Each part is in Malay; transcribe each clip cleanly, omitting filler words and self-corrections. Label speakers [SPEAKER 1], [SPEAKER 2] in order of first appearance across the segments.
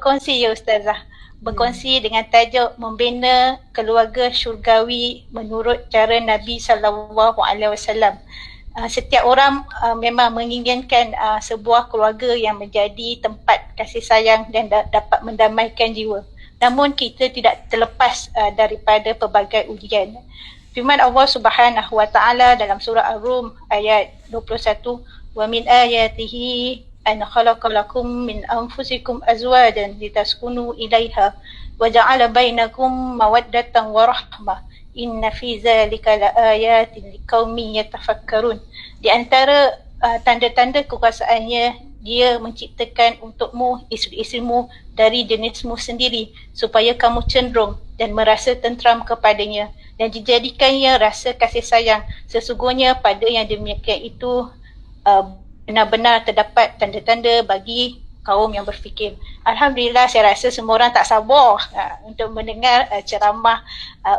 [SPEAKER 1] berkongsi ya Ustazah. Berkongsi dengan tajuk membina keluarga syurgawi menurut cara Nabi SAW. Setiap orang memang menginginkan sebuah keluarga yang menjadi tempat kasih sayang dan dapat mendamaikan jiwa. Namun kita tidak terlepas daripada pelbagai ujian. Firman Allah Subhanahu wa taala dalam surah Ar-Rum ayat 21, wa min ayatihi an khalaqa lakum min anfusikum azwajan litaskunu ilaiha wa ja'ala bainakum mawaddatan wa rahmah inna fi zalika laayatin liqaumin yatafakkarun. Di antara tanda-tanda kekuasaannya, dia menciptakan untukmu isteri-isterimu dari jenismu sendiri supaya kamu cenderung dan merasa tenteram kepadanya dan dijadikannya rasa kasih sayang. Sesungguhnya pada yang demikian itu benar-benar terdapat tanda-tanda bagi kaum yang berfikir. Alhamdulillah, saya rasa semua orang tak sabar untuk mendengar ceramah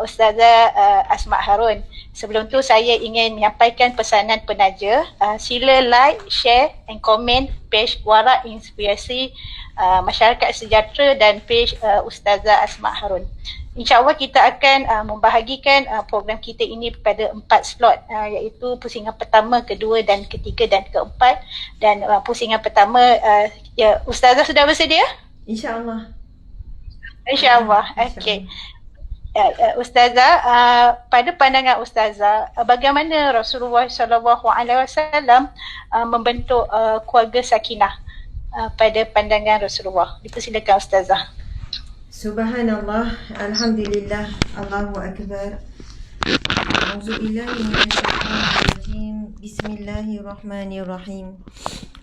[SPEAKER 1] Ustazah Asma Harun. Sebelum tu saya ingin menyampaikan pesanan penaja. Sila like, share and comment page Warak Inspirasi Masyarakat Sejahtera dan page Ustazah Asma Harun. InsyaAllah kita akan membahagikan program kita ini pada 4 slot, iaitu pusingan pertama, kedua dan ketiga dan keempat. Dan pusingan pertama, ya, Ustazah sudah bersedia?
[SPEAKER 2] InsyaAllah.
[SPEAKER 1] InsyaAllah, okey. Ustazah, pada pandangan Ustazah, bagaimana Rasulullah SAW membentuk keluarga sakinah pada pandangan Rasulullah? Dipersilakan Ustazah.
[SPEAKER 2] Subhanallah, Alhamdulillah, Allahu Akbar. A'udzubillahi minasyaitonirrajim. Bismillahirrahmanirrahim.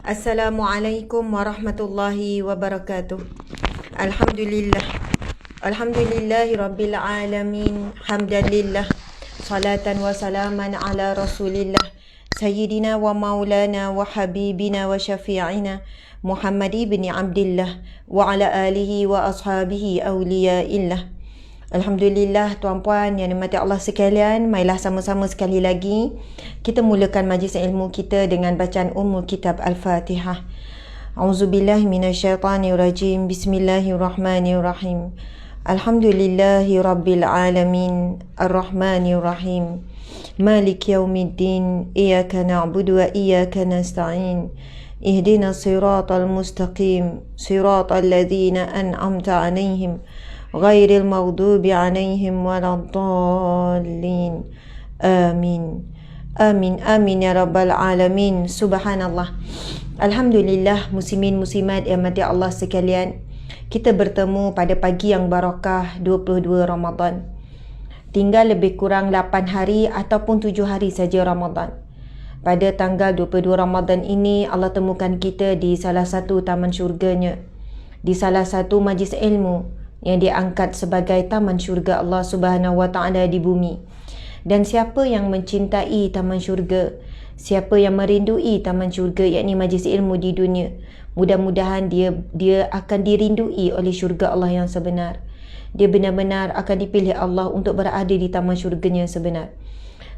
[SPEAKER 2] Assalamualaikum warahmatullahi wabarakatuh. Alhamdulillah. Alhamdulillahi rabbil alamin. Hamdalillah. Salatan wa salaman ala Rasulillah. Sayyidina wa maulana wa habibina wa syafi'ina Muhammad ibn Abdillah wa ala alihi wa ashabihi awliyaillah. Alhamdulillah, tuan-puan yang dimati Allah sekalian, marilah sama-sama sekali lagi kita mulakan majlis ilmu kita dengan bacaan Ummul Kitab Al-Fatihah. A'udzubillahi minasyaitanirrajim. Bismillahirrahmanirrahim. Alhamdulillahi rabbil alamin. Ar-Rahmanirrahim. Malik yaumiddin. Iyyaka na'budu wa iyyaka nasta'in. اهدنا الصراط المستقيم صراط الذين أنعمت عليهم غير المغضوب عليهم ولا الضالين آمين آمين آمين يا رب العالمين. Subhanallah. Alhamdulillah, muslimin muslimat yang mati Allah sekalian, kita bertemu pada pagi yang barakah 22 Ramadan. Tinggal lebih kurang 8 hari ataupun 7 hari saja Ramadan. Pada tanggal 22 Ramadan ini, Allah temukan kita di salah satu taman syurganya, di salah satu majlis ilmu yang diangkat sebagai taman syurga Allah Subhanahu wa taala di bumi. Dan siapa yang mencintai taman syurga, siapa yang merindui taman syurga, yakni majlis ilmu di dunia, mudah-mudahan dia akan dirindui oleh syurga Allah yang sebenar. Dia benar-benar akan dipilih Allah untuk berada di taman syurganya yang sebenar.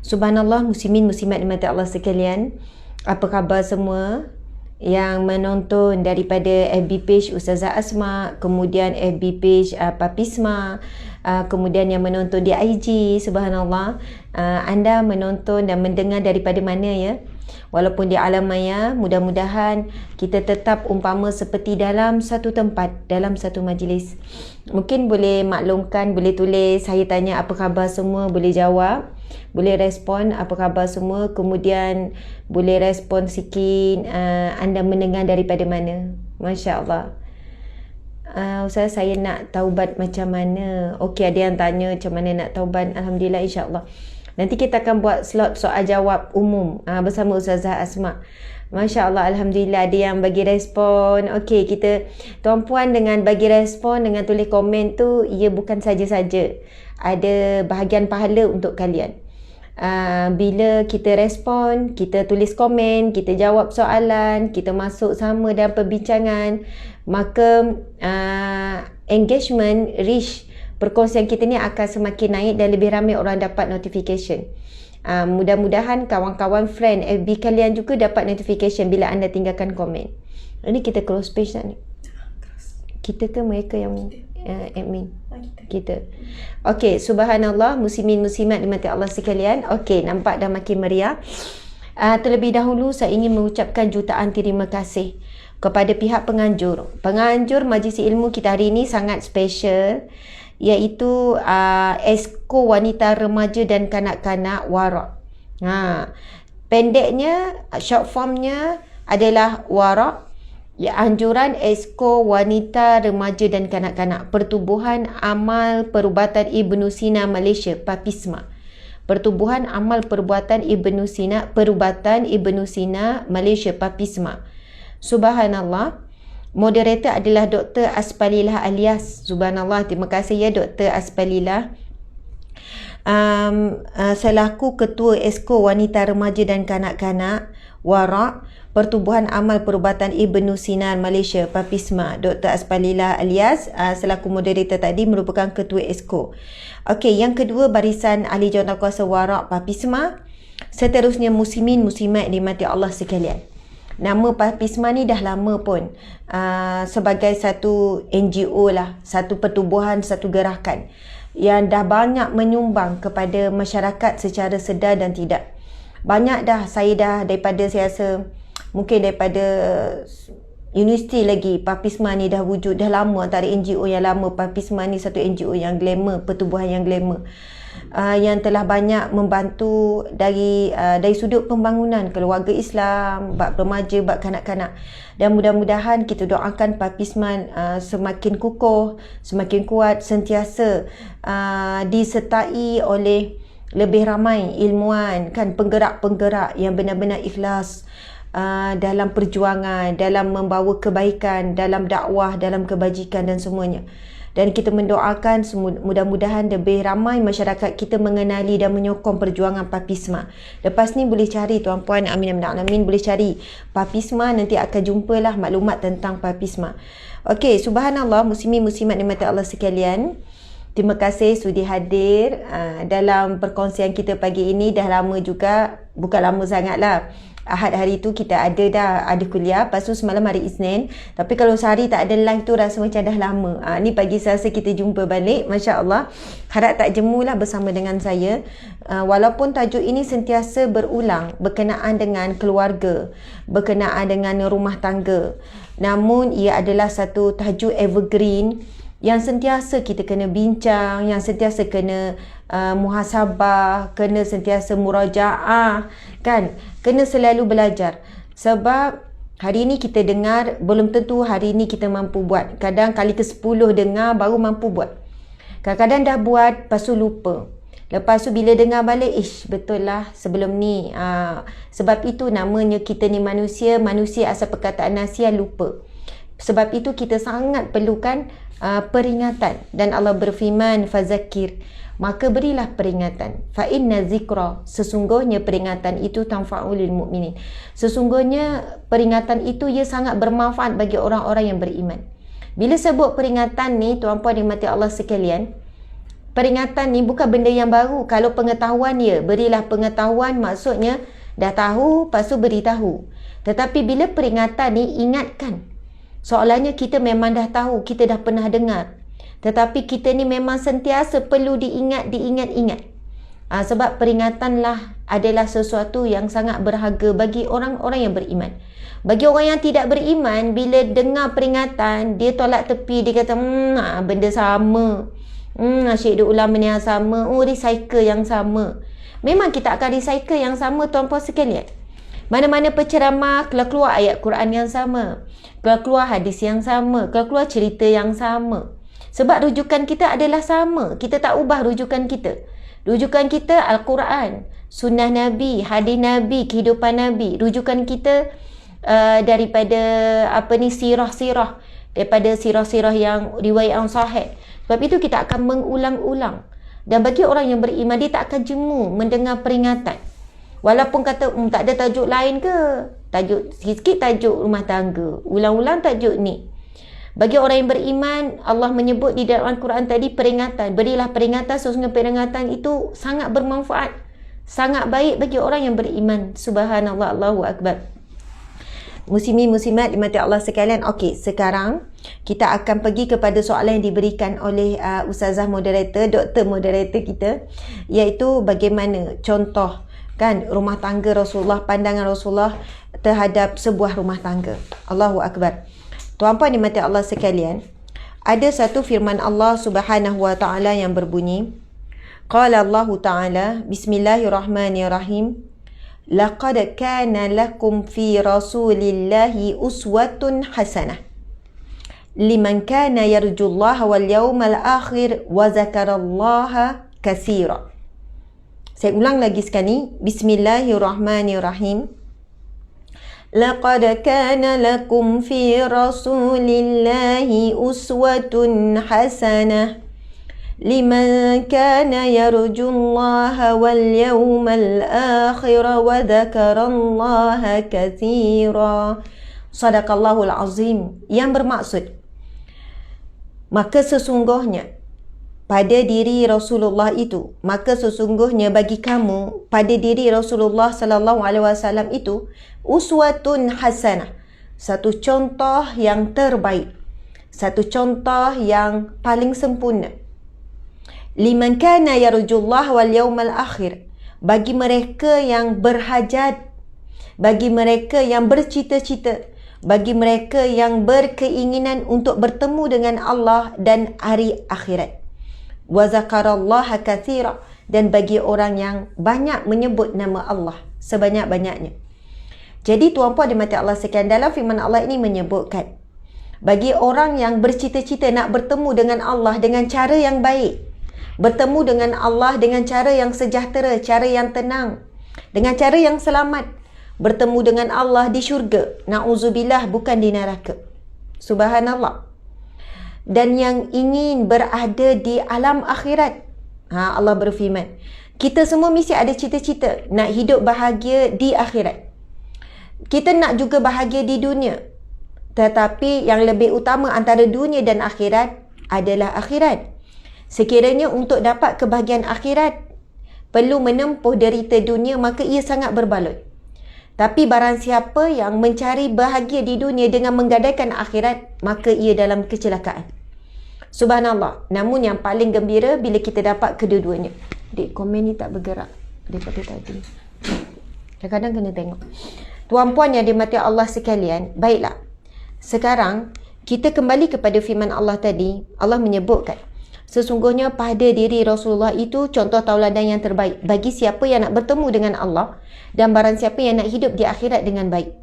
[SPEAKER 2] Subhanallah, muslimin muslimat dimati Allah sekalian, apa khabar semua yang menonton daripada FB page Ustazah Asma, kemudian FB page Papisma, kemudian yang menonton di IG. Subhanallah, anda menonton dan mendengar daripada mana ya? Walaupun di alam maya, mudah-mudahan kita tetap umpama seperti dalam satu tempat, dalam satu majlis. Mungkin boleh maklumkan, boleh tulis, saya tanya apa khabar semua, boleh jawab, boleh respon apa khabar semua, kemudian boleh respon sikit anda mendengar daripada mana. Masya Allah. Ustaz, saya nak taubat macam mana? Okey, ada yang tanya macam mana nak taubat. Alhamdulillah, insyaAllah nanti kita akan buat slot soal jawab umum bersama Ustazah Asma. Masya Allah, Alhamdulillah ada yang bagi respon. Okey, kita tuan-puan dengan bagi respon, dengan tulis komen tu, ia bukan saja-saja, ada bahagian pahala untuk kalian. Bila kita respon, kita tulis komen, kita jawab soalan, kita masuk sama dalam perbincangan, maka engagement, reach, perkongsian kita ni akan semakin naik dan lebih ramai orang dapat notification. Mudah-mudahan kawan-kawan friend FB kalian juga dapat notification bila anda tinggalkan komen. Ini kita close page tak ni? Kita ke mereka yang admin? Kita. Okey, subhanallah, muslimin muslimat dimati Allah sekalian. Okey, nampak dah makin meriah. Terlebih dahulu saya ingin mengucapkan jutaan terima kasih kepada pihak penganjur. Penganjur Majlis Ilmu kita hari ini sangat special, iaitu Esko Wanita Remaja dan Kanak-kanak WARAK. Pendeknya, short formnya adalah WARAK, Anjuran Esko Wanita Remaja dan Kanak-kanak Pertubuhan Amal Perubatan Ibnu Sina Malaysia, PAPISMA. Pertubuhan Amal Perubatan Ibnu Sina Malaysia, PAPISMA. Subhanallah. Moderator adalah Dr. Aspalilah Alias. Subhanallah, terima kasih ya Dr. Aspalilah. Selaku Ketua Esko Wanita Remaja dan Kanak-kanak WARAK, Pertubuhan Amal Perubatan Ibnu Sina Malaysia, PAPISMA. Dr. Aspalilah Alias selaku moderator tadi merupakan Ketua Esko. Okey, yang kedua barisan ahli jawatankuasa WARAK PAPISMA. Seterusnya muslimin muslimat dimati Allah sekalian. Nama PAPISMA ni dah lama pun sebagai satu NGO lah, satu pertubuhan, satu gerakan yang dah banyak menyumbang kepada masyarakat secara sedar dan tidak. Banyak dah, saya rasa mungkin daripada universiti lagi PAPISMA ni dah wujud, dah lama, antara NGO yang lama. PAPISMA ni satu NGO yang glamour, pertubuhan yang glamour, yang telah banyak membantu dari sudut pembangunan keluarga Islam, bab remaja, bab kanak-kanak. Dan mudah-mudahan kita doakan PAPISMA semakin kukuh, semakin kuat, sentiasa disertai oleh lebih ramai ilmuwan, kan, penggerak-penggerak yang benar-benar ikhlas dalam perjuangan, dalam membawa kebaikan, dalam dakwah, dalam kebajikan dan semuanya. Dan kita mendoakan mudah-mudahan lebih ramai masyarakat kita mengenali dan menyokong perjuangan PAPISMA. Lepas ni boleh cari tuan-puan, amin amin alamin, boleh cari PAPISMA, nanti akan jumpalah maklumat tentang PAPISMA. Okey, subhanallah, muslimin muslimat dimati Allah sekalian. Terima kasih sudi hadir dalam perkongsian kita pagi ini. Dah lama juga, bukan lama sangat lah. Ahad hari tu kita ada kuliah, lepas tu semalam hari Isnin. Tapi kalau sehari tak ada live tu rasa macam dah lama. Ni pagi Selasa kita jumpa balik, Masya Allah. Harap tak jemulah bersama dengan saya. Walaupun tajuk ini sentiasa berulang berkenaan dengan keluarga, berkenaan dengan rumah tangga, namun ia adalah satu tajuk evergreen yang sentiasa kita kena bincang, yang sentiasa kena muhasabah, kena sentiasa murajaah, kan? Kena selalu belajar. Sebab hari ini kita dengar, belum tentu hari ini kita mampu buat. Kadang kali ke-10 dengar baru mampu buat. Kadang-kadang dah buat, lepas tu lupa. Lepas tu bila dengar balik, betul lah sebelum ni. Sebab itu namanya kita ni manusia asal perkataan nasihat lupa. Sebab itu kita sangat perlukan peringatan. Dan Allah berfirman, fazakir, maka berilah peringatan. Fa inna zikra, sesungguhnya peringatan itu tanfa'ul lil mukminin. Sesungguhnya peringatan itu ia sangat bermanfaat bagi orang-orang yang beriman. Bila sebut peringatan ni, tuan-puan dimati Allah sekalian, peringatan ni bukan benda yang baru. Kalau pengetahuan ya, berilah pengetahuan, maksudnya dah tahu, lepas tu beritahu. Tetapi bila peringatan ni, ingatkan. Soalannya kita memang dah tahu, kita dah pernah dengar. Tetapi kita ni memang sentiasa perlu diingat. Sebab peringatanlah adalah sesuatu yang sangat berharga bagi orang-orang yang beriman. Bagi orang yang tidak beriman, bila dengar peringatan, dia tolak tepi, dia kata, benda sama. Syekh ulama ni yang sama, recycle yang sama. Memang kita akan recycle yang sama, tuan-puan sekalian. Mana-mana penceramah, keluar ayat Quran yang sama, keluar hadis yang sama, keluar cerita yang sama. Sebab rujukan kita adalah sama. Kita tak ubah rujukan kita. Rujukan kita Al-Quran, sunnah Nabi, hadis Nabi, kehidupan Nabi. Rujukan kita daripada sirah-sirah, daripada sirah-sirah yang riwayat yang sahih. Sebab itu kita akan mengulang-ulang. Dan bagi orang yang beriman, dia tak akan jemu mendengar peringatan. Walaupun kata tak ada tajuk lain ke, tajuk sikit tajuk rumah tangga, ulang-ulang tajuk ni. Bagi orang yang beriman, Allah menyebut di dalam Al-Quran tadi peringatan. Berilah peringatan, sesungguhnya peringatan itu sangat bermanfaat, sangat baik bagi orang yang beriman. Subhanallah, Allahu Akbar. Muslimin muslimat dimati Allah sekalian. Okey, sekarang kita akan pergi kepada soalan yang diberikan oleh ustazah moderator, doktor moderator kita, iaitu bagaimana contoh kan rumah tangga Rasulullah, pandangan Rasulullah terhadap sebuah rumah tangga. Allahu Akbar. Tuan-puan dimati Allah sekalian, ada satu firman Allah Subhanahu wa taala yang berbunyi, qala Allah taala, bismillahirrahmanirrahim, laqad kana lakum fi rasulillahi uswatun hasanah liman kana yarjullaha wal yawmal akhir wa zakarallaha katsira. Saya ulang lagi sekali, bismillahirrahmanirrahim. Laqad kana lakum fi rasulillahi uswatun hasanah liman kana yarjullaha wal yawmal akhir wa dzakarallaha katsira. Sadaqallahul azim. Yang bermaksud, maka sesungguhnya pada diri Rasulullah itu, maka sesungguhnya bagi kamu pada diri Rasulullah sallallahu alaihi wasallam itu uswatun hasanah, satu contoh yang terbaik, satu contoh yang paling sempurna. Liman kana yarjullah wal yawmal akhir, bagi mereka yang berhajat, bagi mereka yang bercita-cita, bagi mereka yang berkeinginan untuk bertemu dengan Allah dan hari akhirat. Wa zakarallaha katsira, dan bagi orang yang banyak menyebut nama Allah sebanyak-banyaknya. Jadi tuan-puan dimati Allah sekalian, dalam firman Allah ini menyebutkan bagi orang yang bercita-cita nak bertemu dengan Allah dengan cara yang baik, bertemu dengan Allah dengan cara yang sejahtera, cara yang tenang, dengan cara yang selamat, bertemu dengan Allah di syurga, na'udzubillah, bukan di neraka. Subhanallah. Dan yang ingin berada di alam akhirat. Allah berfirman, kita semua mesti ada cita-cita nak hidup bahagia di akhirat. Kita nak juga bahagia di dunia, tetapi yang lebih utama antara dunia dan akhirat adalah akhirat. Sekiranya untuk dapat kebahagiaan akhirat perlu menempuh derita dunia, maka ia sangat berbaloi. Tapi barang siapa yang mencari bahagia di dunia dengan menggadaikan akhirat, maka ia dalam kecelakaan. Subhanallah. Namun yang paling gembira bila kita dapat kedua-duanya. Dek, komen ni tak bergerak daripada tadi. Kadang-kadang kena tengok. Tuan-puan yang dimati Allah sekalian, baiklah. Sekarang kita kembali kepada firman Allah tadi. Allah menyebutkan, sesungguhnya pada diri Rasulullah itu contoh tauladan yang terbaik bagi siapa yang nak bertemu dengan Allah dan barang siapa yang nak hidup di akhirat dengan baik.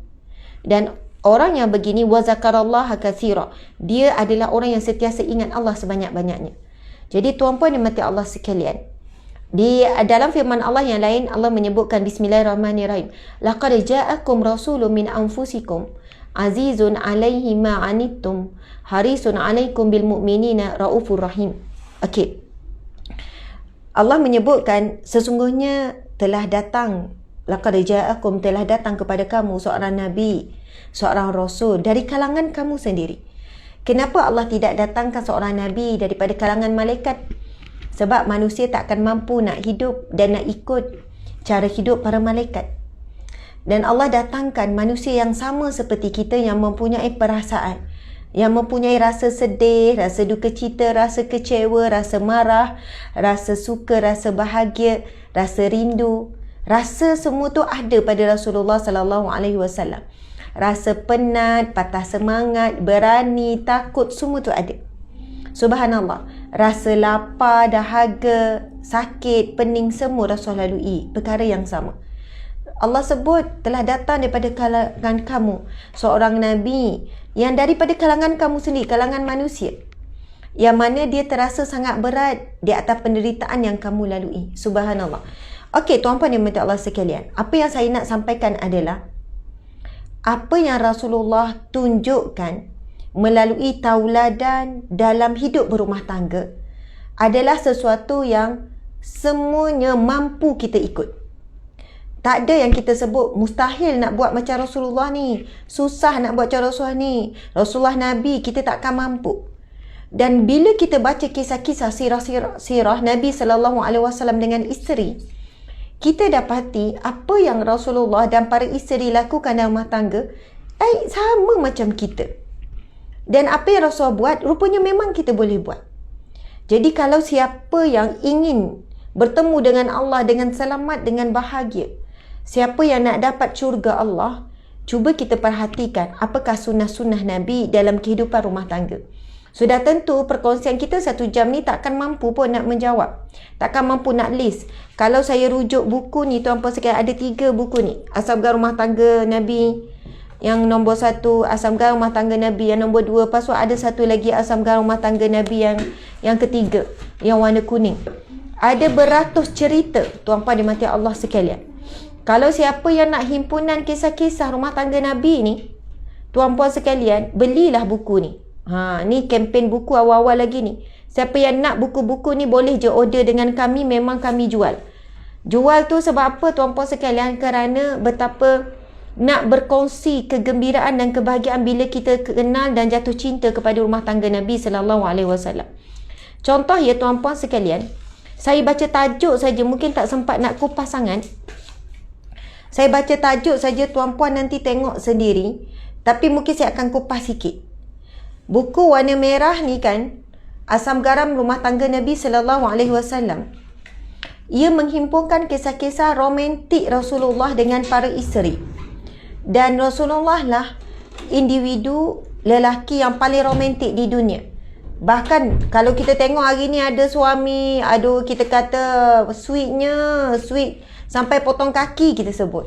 [SPEAKER 2] Dan orang yang begini, wa zakarallaha katsira, dia adalah orang yang sentiasa ingat Allah sebanyak-banyaknya. Jadi tuan-puan yang mati Allah sekalian, di dalam firman Allah yang lain, Allah menyebutkan, bismillahirrahmanirrahim, laqad ja'akum rasulun min anfusikum azizun 'alaihi ma 'anittum harisun 'alaikum bil mu'minina raufur rahim. Okey. Allah menyebutkan sesungguhnya telah datang, laqad ja'akum, telah datang kepada kamu seorang nabi, seorang rasul dari kalangan kamu sendiri. Kenapa Allah tidak datangkan seorang nabi daripada kalangan malaikat? Sebab manusia tak akan mampu nak hidup dan nak ikut cara hidup para malaikat. Dan Allah datangkan manusia yang sama seperti kita, yang mempunyai perasaan, yang mempunyai rasa sedih, rasa duka cita, rasa kecewa, rasa marah, rasa suka, rasa bahagia, rasa rindu. Rasa semua tu ada pada Rasulullah sallallahu alaihi wasallam. Rasa penat, patah semangat, berani, takut, semua tu ada. Subhanallah. Rasa lapar, dahaga, sakit, pening, semua Rasul lalui perkara yang sama. Allah sebut telah datang daripada kalangan kamu seorang nabi yang daripada kalangan kamu sendiri, kalangan manusia, yang mana dia terasa sangat berat di atas penderitaan yang kamu lalui. Subhanallah. Okey, tuan-puan yang mati Allah sekalian, apa yang saya nak sampaikan adalah apa yang Rasulullah tunjukkan melalui tauladan dalam hidup berumah tangga adalah sesuatu yang semuanya mampu kita ikut. Tak ada yang kita sebut mustahil nak buat macam Rasulullah ni, susah nak buat macam Rasulullah ni, Rasulullah Nabi, kita takkan mampu. Dan bila kita baca kisah-kisah sirah Nabi SAW dengan isteri, kita dapati apa yang Rasulullah dan para isteri lakukan dalam rumah tangga sama macam kita. Dan apa yang Rasulullah buat, rupanya memang kita boleh buat. Jadi kalau siapa yang ingin bertemu dengan Allah dengan selamat, dengan bahagia, siapa yang nak dapat syurga Allah, cuba kita perhatikan apakah sunnah-sunnah Nabi dalam kehidupan rumah tangga. Sudah tentu perkongsian kita 1 jam ni takkan mampu pun nak menjawab. Takkan mampu nak list. Kalau saya rujuk buku ni, tuan-puan sekalian, ada 3 buku ni. Asam Garam Rumah Tangga Nabi yang nombor 1, Asam Garam Rumah Tangga Nabi yang nombor 2. Lepas tu ada satu lagi Asam Garam Rumah Tangga Nabi yang ketiga, yang warna kuning. Ada beratus cerita, tuan-puan dimati Allah sekalian. Kalau siapa yang nak himpunan kisah-kisah rumah tangga Nabi ni, tuan-puan sekalian, belilah buku ni. Ni kempen buku awal-awal lagi ni. Siapa yang nak buku-buku ni boleh je order dengan kami, memang kami jual. Jual tu sebab apa, tuan-puan sekalian? Kerana betapa nak berkongsi kegembiraan dan kebahagiaan bila kita kenal dan jatuh cinta kepada rumah tangga Nabi sallallahu alaihi wasallam. Contoh ya tuan-puan sekalian, saya baca tajuk saja, mungkin tak sempat nak kupas sangat. Saya baca tajuk saja, tuan-puan nanti tengok sendiri. Tapi mungkin saya akan kupas sikit. Buku warna merah ni kan, Asam Garam Rumah Tangga Nabi sallallahu alaihi wasallam. Ia menghimpunkan kisah-kisah romantik Rasulullah dengan para isteri. Dan Rasulullah lah individu lelaki yang paling romantik di dunia. Bahkan kalau kita tengok hari ni ada suami, kita kata sweet sampai potong kaki kita sebut.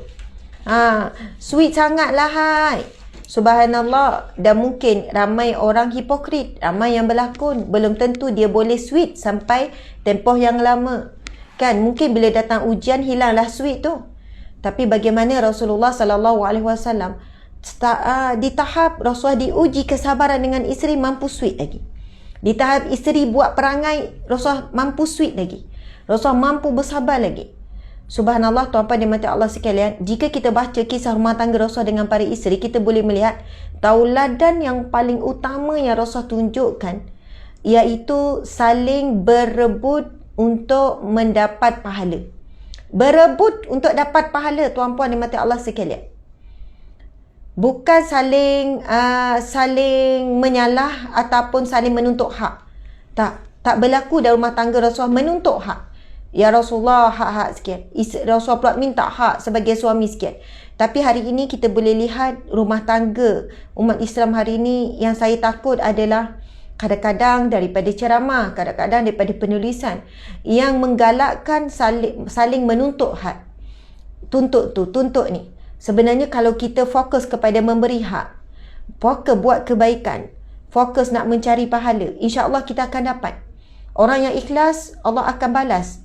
[SPEAKER 2] Sweet sangat lah hai. Subhanallah. Dan mungkin ramai orang hipokrit, ramai yang berlakon. Belum tentu dia boleh sweet sampai tempoh yang lama. Kan mungkin bila datang ujian hilanglah sweet tu. Tapi bagaimana Rasulullah sallallahu alaihi wasallam di tahap Rasulullah diuji kesabaran dengan isteri, mampu sweet lagi. Di tahap isteri buat perangai, Rasulullah mampu sweet lagi. Rasulullah mampu bersabar lagi. Subhanallah, tuan-puan dan mati Allah sekalian, jika kita baca kisah rumah tangga Rasulullah dengan para isteri, kita boleh melihat tauladan yang paling utama yang Rasulullah tunjukkan, iaitu saling berebut untuk mendapat pahala. Berebut untuk dapat pahala, tuan-puan dan mati Allah sekalian. Bukan saling menyalah ataupun saling menuntut hak. Tak berlaku dalam rumah tangga Rasulullah menuntut hak. Ya Rasulullah, hak-hak sekian. Rasulullah pula minta hak sebagai suami sekian. Tapi hari ini kita boleh lihat rumah tangga umat Islam hari ini, yang saya takut adalah kadang-kadang daripada ceramah, kadang-kadang daripada penulisan yang menggalakkan saling menuntut hak. Tuntut ni. Sebenarnya kalau kita fokus kepada memberi hak, fokus buat kebaikan, fokus nak mencari pahala, insya-Allah kita akan dapat. Orang yang ikhlas, Allah akan balas.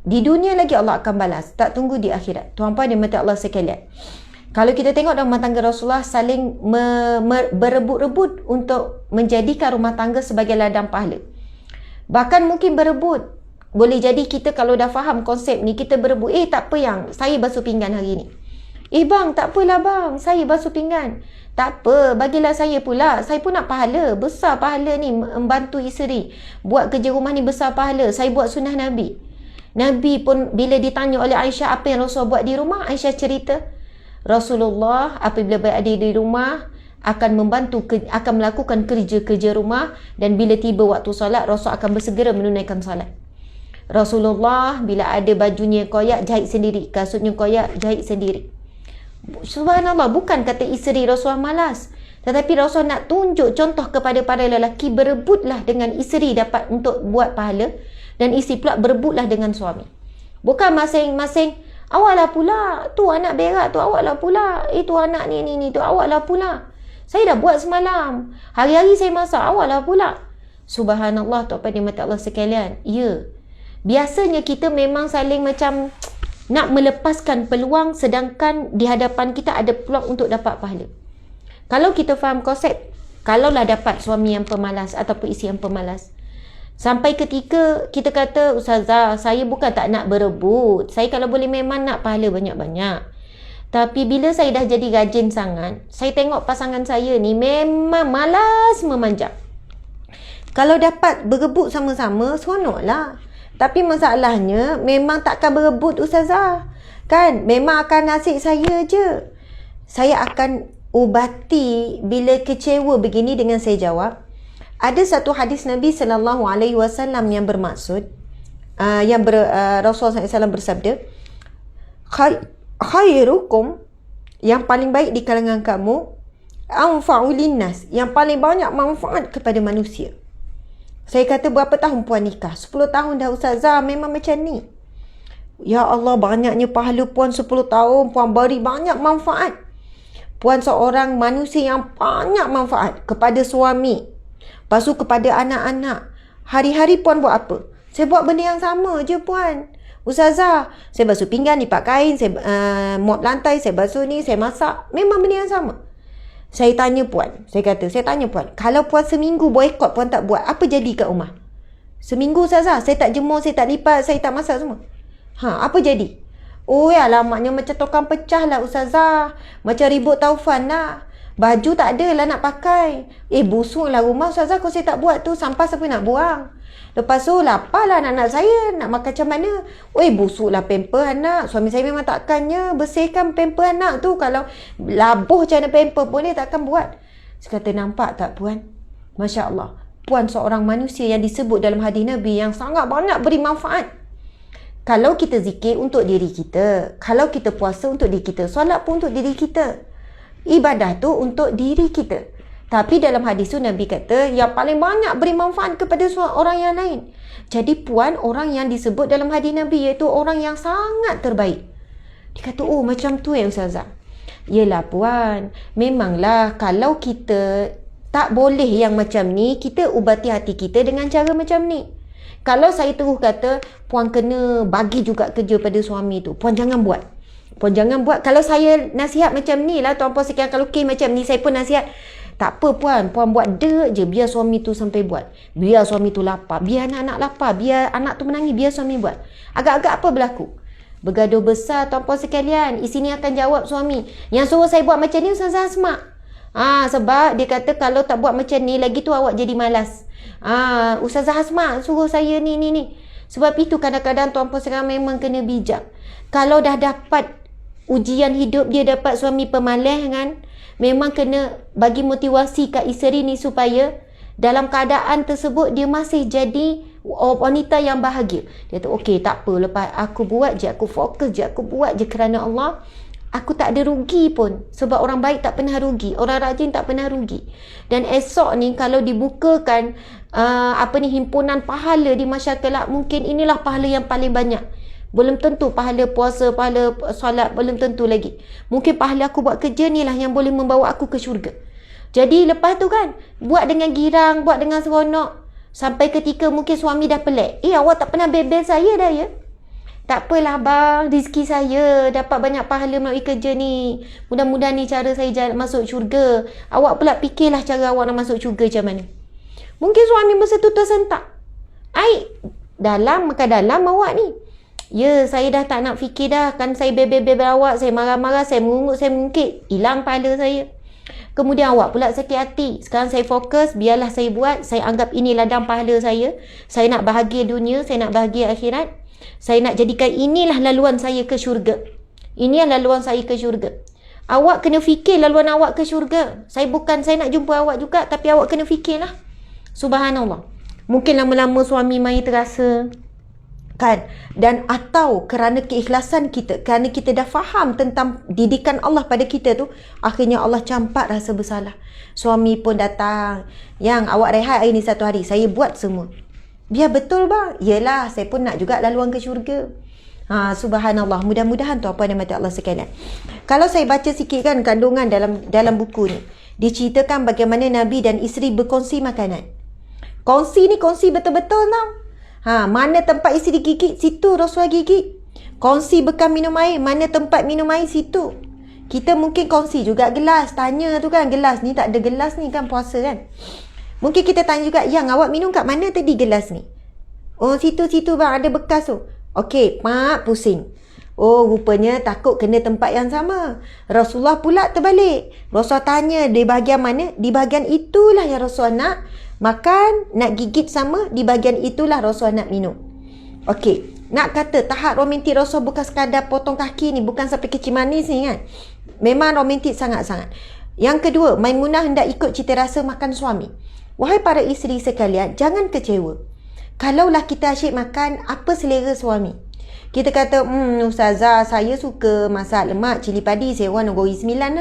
[SPEAKER 2] Di dunia lagi Allah akan balas. Tak tunggu di akhirat. Tuan-puan dan mati Allah sekalian. Kalau kita tengok dalam rumah tangga Rasulullah saling berebut-rebut untuk menjadikan rumah tangga sebagai ladang pahala. Bahkan mungkin berebut. Boleh jadi kita kalau dah faham konsep ni, kita berebut. Tak apa yang saya basuh pinggan hari ni. Bang, tak apalah bang, saya basuh pinggan. Tak apa, bagilah saya pula. Saya pun nak pahala. Besar pahala ni membantu isteri. Buat kerja rumah ni besar pahala. Saya buat sunnah Nabi. Nabi pun bila ditanya oleh Aisyah apa yang Rasulullah buat di rumah, Aisyah cerita Rasulullah apabila berada di rumah akan melakukan kerja-kerja rumah, dan bila tiba waktu solat, Rasul akan bersegera menunaikan solat. Rasulullah bila ada bajunya koyak, jahit sendiri, kasutnya koyak, jahit sendiri. Subhanallah, bukan kata isteri Rasulullah malas, tetapi Rasul nak tunjuk contoh kepada para lelaki, berebutlah dengan isteri dapat untuk buat pahala, dan isteri pula berebutlah dengan suami. Bukan masing-masing, awaklah pula, tu anak berak tu awaklah pula, tu anak ni tu awaklah pula. Saya dah buat semalam, hari-hari saya masak, awaklah pula. Subhanallah, tuan-tuan dan mati Allah sekalian. Ya, biasanya kita memang saling macam nak melepaskan peluang, sedangkan di hadapan kita ada peluang untuk dapat pahala. Kalau kita faham konsep, kalaulah dapat suami yang pemalas ataupun isteri yang pemalas, sampai ketika kita kata, Ustazah, saya bukan tak nak berebut, saya kalau boleh memang nak pahala banyak-banyak. Tapi bila saya dah jadi rajin sangat, saya tengok pasangan saya ni memang malas memanjang. Kalau dapat berebut sama-sama, seronoklah. Tapi masalahnya memang takkan berebut Ustazah. Kan? Memang akan nasib saya je. Saya akan ubati bila kecewa begini dengan saya jawab. Ada satu hadis Nabi SAW yang bermaksud, Rasulullah SAW bersabda, khairukum, yang paling baik di kalangan kamu, anfa'u linnas, yang paling banyak manfaat kepada manusia. Saya kata, berapa tahun puan nikah? 10 tahun dah Ustazah, memang macam ni. Ya Allah, banyaknya pahala puan 10 tahun, puan beri banyak manfaat. Puan seorang manusia yang banyak manfaat kepada suami, lepas tu kepada anak-anak. Hari-hari puan buat apa? Saya buat benda yang sama je puan. Ustazah, saya basuh pinggan, lipat kain, saya mop lantai, saya basuh ni, saya masak. Memang benda yang sama. Saya tanya puan, saya tanya puan, kalau puan seminggu boykot, puan tak buat, apa jadi kat rumah? Seminggu Ustazah, saya tak jemur, saya tak lipat, saya tak masak semua. Apa jadi? Oh ya, alamaknya macam tokang pecah lah Ustazah. Macam ribut taufan lah. Baju tak ada lah nak pakai. Busuk lah rumah Ustazah kalau saya tak buat tu. Sampah siapa nak buang? Lepas tu lapar lah anak-anak saya. Nak makan macam mana? Busuk lah pamper anak. Suami saya memang takkannya bersihkan pamper anak tu. Kalau labuh macam mana pamper pun dia takkan buat. Saya kata, nampak tak puan? Masya Allah. Puan seorang manusia yang disebut dalam hadis Nabi yang sangat banyak beri manfaat. Kalau kita zikir untuk diri kita, kalau kita puasa untuk diri kita, solat pun untuk diri kita. Ibadah tu untuk diri kita. Tapi dalam hadis tu Nabi kata yang paling banyak beri manfaat kepada orang yang lain. Jadi puan orang yang disebut dalam hadis Nabi iaitu orang yang sangat terbaik. Dia kata, oh macam tu Ustazah. Yelah puan, memanglah kalau kita tak boleh yang macam ni, kita ubati hati kita dengan cara macam ni. Kalau saya terus kata, puan kena bagi juga kerja pada suami tu, puan jangan buat. Puan jangan buat. Kalau saya nasihat macam ni lah, tuan-puan sekalian, kalau kes macam ni, saya pun nasihat. Tak apa puan, puan buat dek je, biar suami tu sampai buat. Biar suami tu lapar, biar anak-anak lapar, biar anak tu menangis, biar suami buat. Agak-agak apa berlaku? Bergaduh besar tuan-puan sekalian. Isi ni akan jawab suami, yang suruh saya buat macam ni Ustazah Asma. Sebab dia kata kalau tak buat macam ni, lagi tu awak jadi malas. Ustazah Asma suruh saya ni. Sebab itu kadang-kadang tuan-puan sekalian memang kena bijak. Kalau dah dapat ujian hidup, dia dapat suami pemalas kan, memang kena bagi motivasi kat isteri ni supaya dalam keadaan tersebut dia masih jadi wanita yang bahagia. Dia kata, okey tak apa, lepas aku buat je, aku fokus je, aku buat je kerana Allah. Aku tak ada rugi pun. Sebab orang baik tak pernah rugi, orang rajin tak pernah rugi. Dan esok ni kalau dibukakan himpunan pahala di masyarakat, mungkin inilah pahala yang paling banyak. Belum tentu pahala puasa, pahala solat, belum tentu lagi. Mungkin pahala aku buat kerja ni lah yang boleh membawa aku ke syurga. Jadi lepas tu kan, buat dengan girang, buat dengan seronok. Sampai ketika mungkin suami dah pelik. Awak tak pernah bebel saya dah ya? Tak apalah bang, rezeki saya dapat banyak pahala melalui kerja ni. Mudah-mudahan ni cara saya masuk syurga. Awak pula fikirlah cara awak nak masuk syurga macam mana. Mungkin suami masa tu tersentak. Makan dalam awak ni. Ya, saya dah tak nak fikir dah. Kan saya bebel-bebel awak, saya marah-marah, saya mengungut, saya mengungkit. Hilang pahala saya. Kemudian awak pula sakit hati. Sekarang saya fokus, biarlah saya buat. Saya anggap ini ladang pahala saya. Saya nak bahagia dunia, saya nak bahagia akhirat. Saya nak jadikan inilah laluan saya ke syurga. Inilah laluan saya ke syurga. Awak kena fikir laluan awak ke syurga. Saya nak jumpa awak juga, tapi awak kena fikirlah. Subhanallah. Mungkin lama-lama suami mai terasa kan, dan atau kerana keikhlasan kita, kerana kita dah faham tentang didikan Allah pada kita tu, akhirnya Allah campak rasa bersalah. Suami pun datang, yang awak rehat hari ni satu hari, saya buat semua. Biar betul bang. Yelah, saya pun nak juga laluan ke syurga. Subhanallah. Mudah-mudahan tuan-puan dan mati Allah sekalian. Kalau saya baca sikit kan kandungan dalam buku ni, diceritakan bagaimana Nabi dan isteri berkongsi makanan. Kongsi betul-betul tau. Mana tempat isteri gigit, situ Rasulullah gigit. Kongsi bekal minum air, mana tempat minum air, situ. Kita mungkin kongsi juga gelas. Tanya tu kan, gelas ni tak ada gelas ni kan, puasa kan. Mungkin kita tanya juga, yang awak minum kat mana tadi gelas ni? Oh, situ-situ bang, ada bekas tu. Okey, pusing. Oh, rupanya takut kena tempat yang sama. Rasulullah pula terbalik. Rasulullah tanya, di bahagian mana? Di bahagian itulah yang Rasulullah nak makan, nak gigit sama. Di bahagian itulah Rasulullah nak minum. Okey, nak kata tahap romantik Rasulullah bukan sekadar potong kaki ni, bukan sampai kecil manis ni kan. Memang romantik sangat-sangat. Yang kedua, Maimunah hendak ikut cita rasa makan suami. Wahai para isteri sekalian, jangan kecewa. Kalaulah kita asyik makan apa selera suami. Kita kata, Ustazah, saya suka masak lemak cili padi, sewa Negeri Sembilan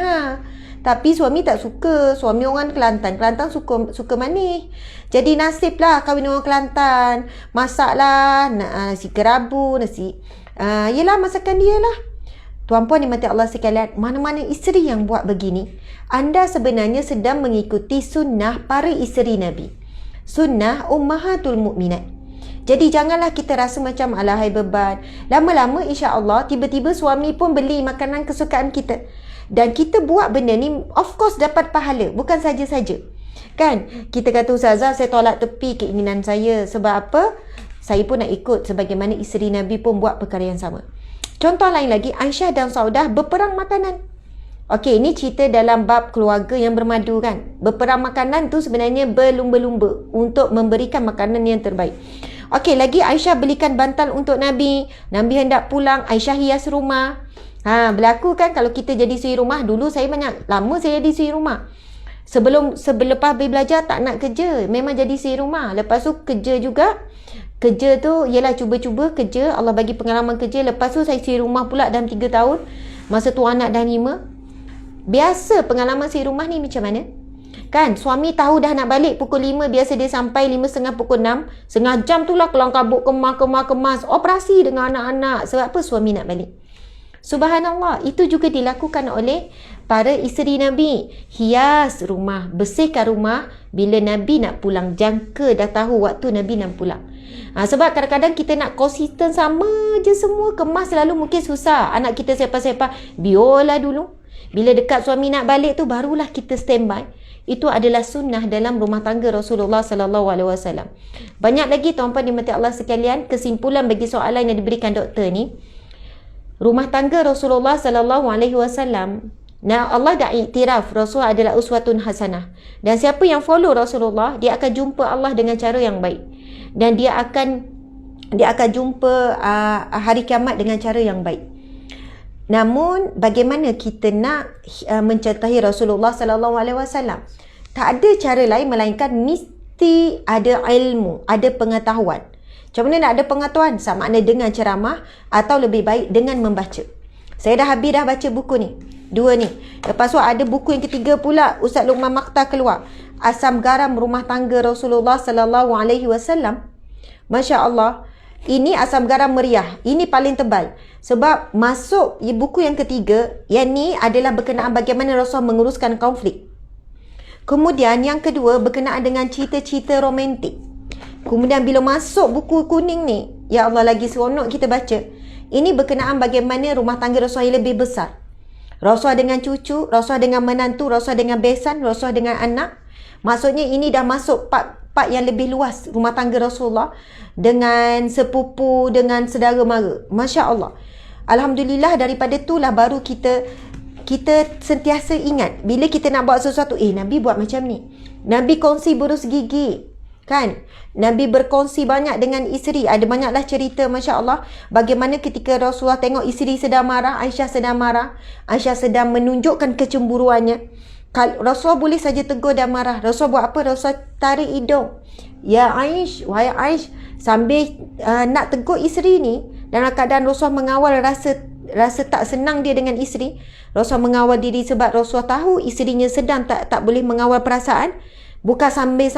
[SPEAKER 2] Tapi suami tak suka. Suami orang Kelantan. Kelantan suka manis. Jadi nasiblah kahwin orang Kelantan. Masaklah nasi kerabu, yelah masakan dia lah. Tuan-puan dimati Allah sekalian, mana-mana isteri yang buat begini, anda sebenarnya sedang mengikuti sunnah para isteri Nabi. Sunnah Ummahatul Mukminat. Jadi janganlah kita rasa macam alahai beban. Lama-lama insya-Allah tiba-tiba suami pun beli makanan kesukaan kita. Dan kita buat benda ni of course dapat pahala, bukan saja-saja. Kan? Kita kata, Ustazah, saya tolak tepi keinginan saya. Sebab apa? Saya pun nak ikut sebagaimana isteri Nabi pun buat perkara yang sama. Contoh lain lagi, Aisyah dan Saudah berperang makanan. Okey, ini cerita dalam bab keluarga yang bermadu kan. Berperang makanan tu sebenarnya berlumba-lumba untuk memberikan makanan yang terbaik. Okey, lagi Aisyah belikan bantal untuk Nabi. Nabi hendak pulang, Aisyah hias rumah. Berlaku kan kalau kita jadi suri rumah. Dulu saya lama saya jadi suri rumah. Lepas belajar tak nak kerja, memang jadi suri rumah. Lepas tu kerja juga. Kerja tu ialah cuba-cuba kerja, Allah bagi pengalaman kerja. Lepas tu saya suri rumah pula dalam 3 tahun. Masa tu anak dah 5. Biasa pengalaman suri rumah ni macam mana? Kan, suami tahu dah nak balik pukul 5, biasa dia sampai 5.30 pukul 6. Setengah jam tu lah kelang kabut, kemas, operasi dengan anak-anak. Sebab apa suami nak balik? Subhanallah, itu juga dilakukan oleh para isteri Nabi. Hias rumah, bersihkan rumah bila Nabi nak pulang. Jangka dah tahu waktu Nabi nak pulang. Sebab kadang-kadang kita nak konsisten sama je semua, kemas selalu mungkin susah. Anak kita sepah-sepah, biarlah dulu. Bila dekat suami nak balik tu barulah kita standby. Itu adalah sunnah dalam rumah tangga Rasulullah sallallahu alaihi wasallam. Banyak lagi tuan-puan dimati Allah sekalian, kesimpulan bagi soalan yang diberikan doktor ni. Rumah tangga Rasulullah sallallahu alaihi wasallam, Allah dah iktiraf Rasul adalah uswatun hasanah. Dan siapa yang follow Rasulullah, dia akan jumpa Allah dengan cara yang baik. Dan dia akan jumpa hari kiamat dengan cara yang baik. Namun bagaimana kita nak mencontohi Rasulullah sallallahu alaihi wasallam? Tak ada cara lain melainkan mesti ada ilmu, ada pengetahuan. Macam mana nak ada pengetahuan? Sama ada dengan ceramah atau lebih baik dengan membaca. Saya dah baca buku ni. 2 ni. Lepas tu ada buku yang ketiga pula, Ustaz Luqman Makhtar keluar. Asam garam rumah tangga Rasulullah sallallahu alaihi wasallam. Masya-Allah. Ini asam garam meriah. Ini paling tebal. Sebab masuk buku yang ketiga, yang ni adalah berkenaan bagaimana Rasul menguruskan konflik. Kemudian yang kedua berkenaan dengan cerita-cerita romantik. Kemudian bila masuk buku kuning ni, ya Allah lagi seronok kita baca. Ini berkenaan bagaimana rumah tangga Rasul lebih besar. Rasul dengan cucu, Rasul dengan menantu, Rasul dengan besan, Rasul dengan anak. Maksudnya ini dah masuk part yang lebih luas rumah tangga Rasulullah dengan sepupu, dengan saudara mara. Masya Allah. Alhamdulillah, daripada itulah baru kita sentiasa ingat bila kita nak buat sesuatu, Nabi buat macam ni. Nabi kongsi berus gigi. Kan? Nabi berkongsi banyak dengan isteri. Ada banyaklah cerita, Masya Allah, bagaimana ketika Rasulullah tengok isteri sedang marah, Aisyah sedang marah, Aisyah sedang menunjukkan kecemburuannya. Rasulullah boleh saja tegur dan marah. Rasulullah buat apa? Rasulullah tarik hidung. Ya Aish, wahai Aish, sambil nak tegur isteri ni, dalam keadaan Rasulullah mengawal rasa tak senang dia dengan isteri. Rasulullah mengawal diri sebab Rasulullah tahu isterinya sedang tak boleh mengawal perasaan. Bukan sambil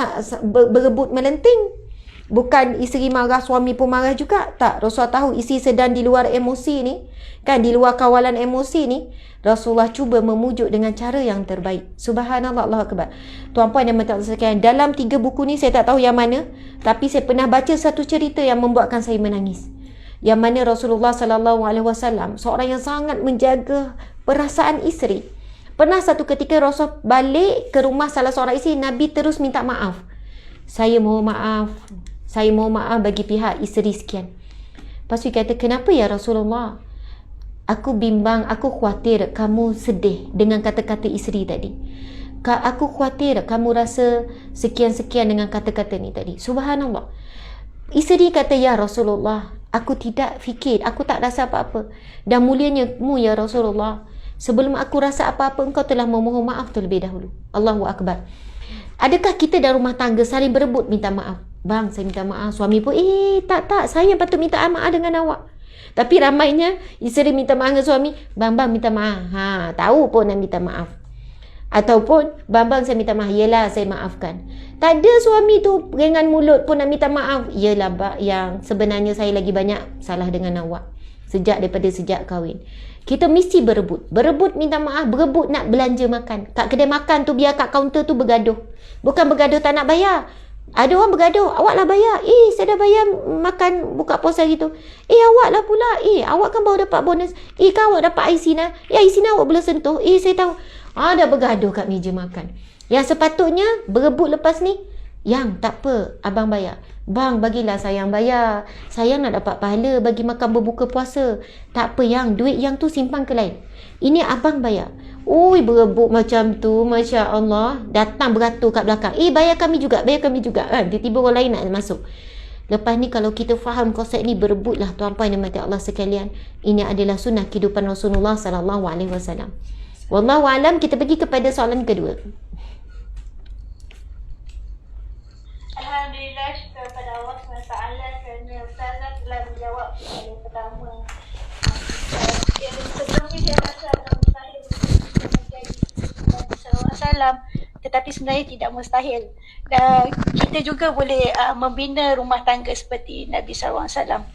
[SPEAKER 2] berebut melenting. Bukan isteri marah, suami pun marah juga. Tak, Rasulullah tahu isteri sedang di luar emosi ni. Kan, di luar kawalan emosi ni. Rasulullah cuba memujuk dengan cara yang terbaik. Subhanallah, Allahu Akbar. Tuan-puan yang mentak sekalian, dalam 3 buku ni saya tak tahu yang mana. Tapi saya pernah baca satu cerita yang membuatkan saya menangis. Yang mana Rasulullah sallallahu alaihi wasallam seorang yang sangat menjaga perasaan isteri. Pernah satu ketika Rasul balik ke rumah salah seorang isteri, Nabi terus minta maaf. Saya mohon maaf bagi pihak isteri sekian. Lepas tu kata, kenapa ya Rasulullah? Aku bimbang, aku khawatir kamu sedih dengan kata-kata isteri tadi. Aku khawatir kamu rasa sekian-sekian dengan kata-kata ni tadi. Subhanallah. Isteri kata, ya Rasulullah, aku tidak fikir, aku tak rasa apa-apa. Dan mulianya mu ya Rasulullah,
[SPEAKER 3] Sebelum aku rasa apa-apa, engkau telah memohon maaf terlebih dahulu. Allahu Akbar. Adakah kita dalam rumah tangga saling berebut minta maaf? Bang, saya minta maaf. Suami pun, tak, saya patut minta maaf dengan awak. Tapi ramainya isteri minta maaf dengan suami, bang minta maaf. Tahu pun nak minta maaf. Ataupun, bang saya minta maaf. Yelah, saya maafkan. Tak ada suami tu dengan mulut pun nak minta maaf. Yelah, yang sebenarnya saya lagi banyak salah dengan awak. Sejak kahwin. Kita mesti berebut. Berebut minta maaf, berebut nak belanja makan. Kat kedai makan tu, biar kat kaunter tu bergaduh. Bukan bergaduh tak nak bayar. Ada orang bergaduh, awak lah bayar. Saya dah bayar makan buka puasa gitu. Awak lah pula. Awak kan baru dapat bonus. Kan awak dapat IC nah. IC nah awak boleh sentuh. Saya tahu. Dah bergaduh kat meja makan. Yang sepatutnya berebut lepas ni, yang tak apa, abang bayar. Bang, bagilah sayang bayar. Sayang nak dapat pahala bagi makan berbuka puasa. Tak apa yang, duit yang tu simpan ke lain. Ini abang bayar. Berebut macam tu, Masya Allah. Datang beratur kat belakang. Bayar kami juga. Tiba-tiba orang lain nak masuk. Lepas ni kalau kita faham konsep ni, berebutlah tuan-puan dan mati Allah sekalian. Ini adalah sunnah kehidupan Rasulullah SAW. Wallahu alam, kita pergi kepada soalan kedua.
[SPEAKER 1] Alhamdulillah, syukur kepada Allah SWT kerana Ustazah telah menjawab yang pertama. Sebelumnya saya rasa agak mustahil untuk menjadi Nabi SAW, tetapi sebenarnya tidak mustahil. Dan kita juga boleh membina rumah tangga seperti Nabi SAW.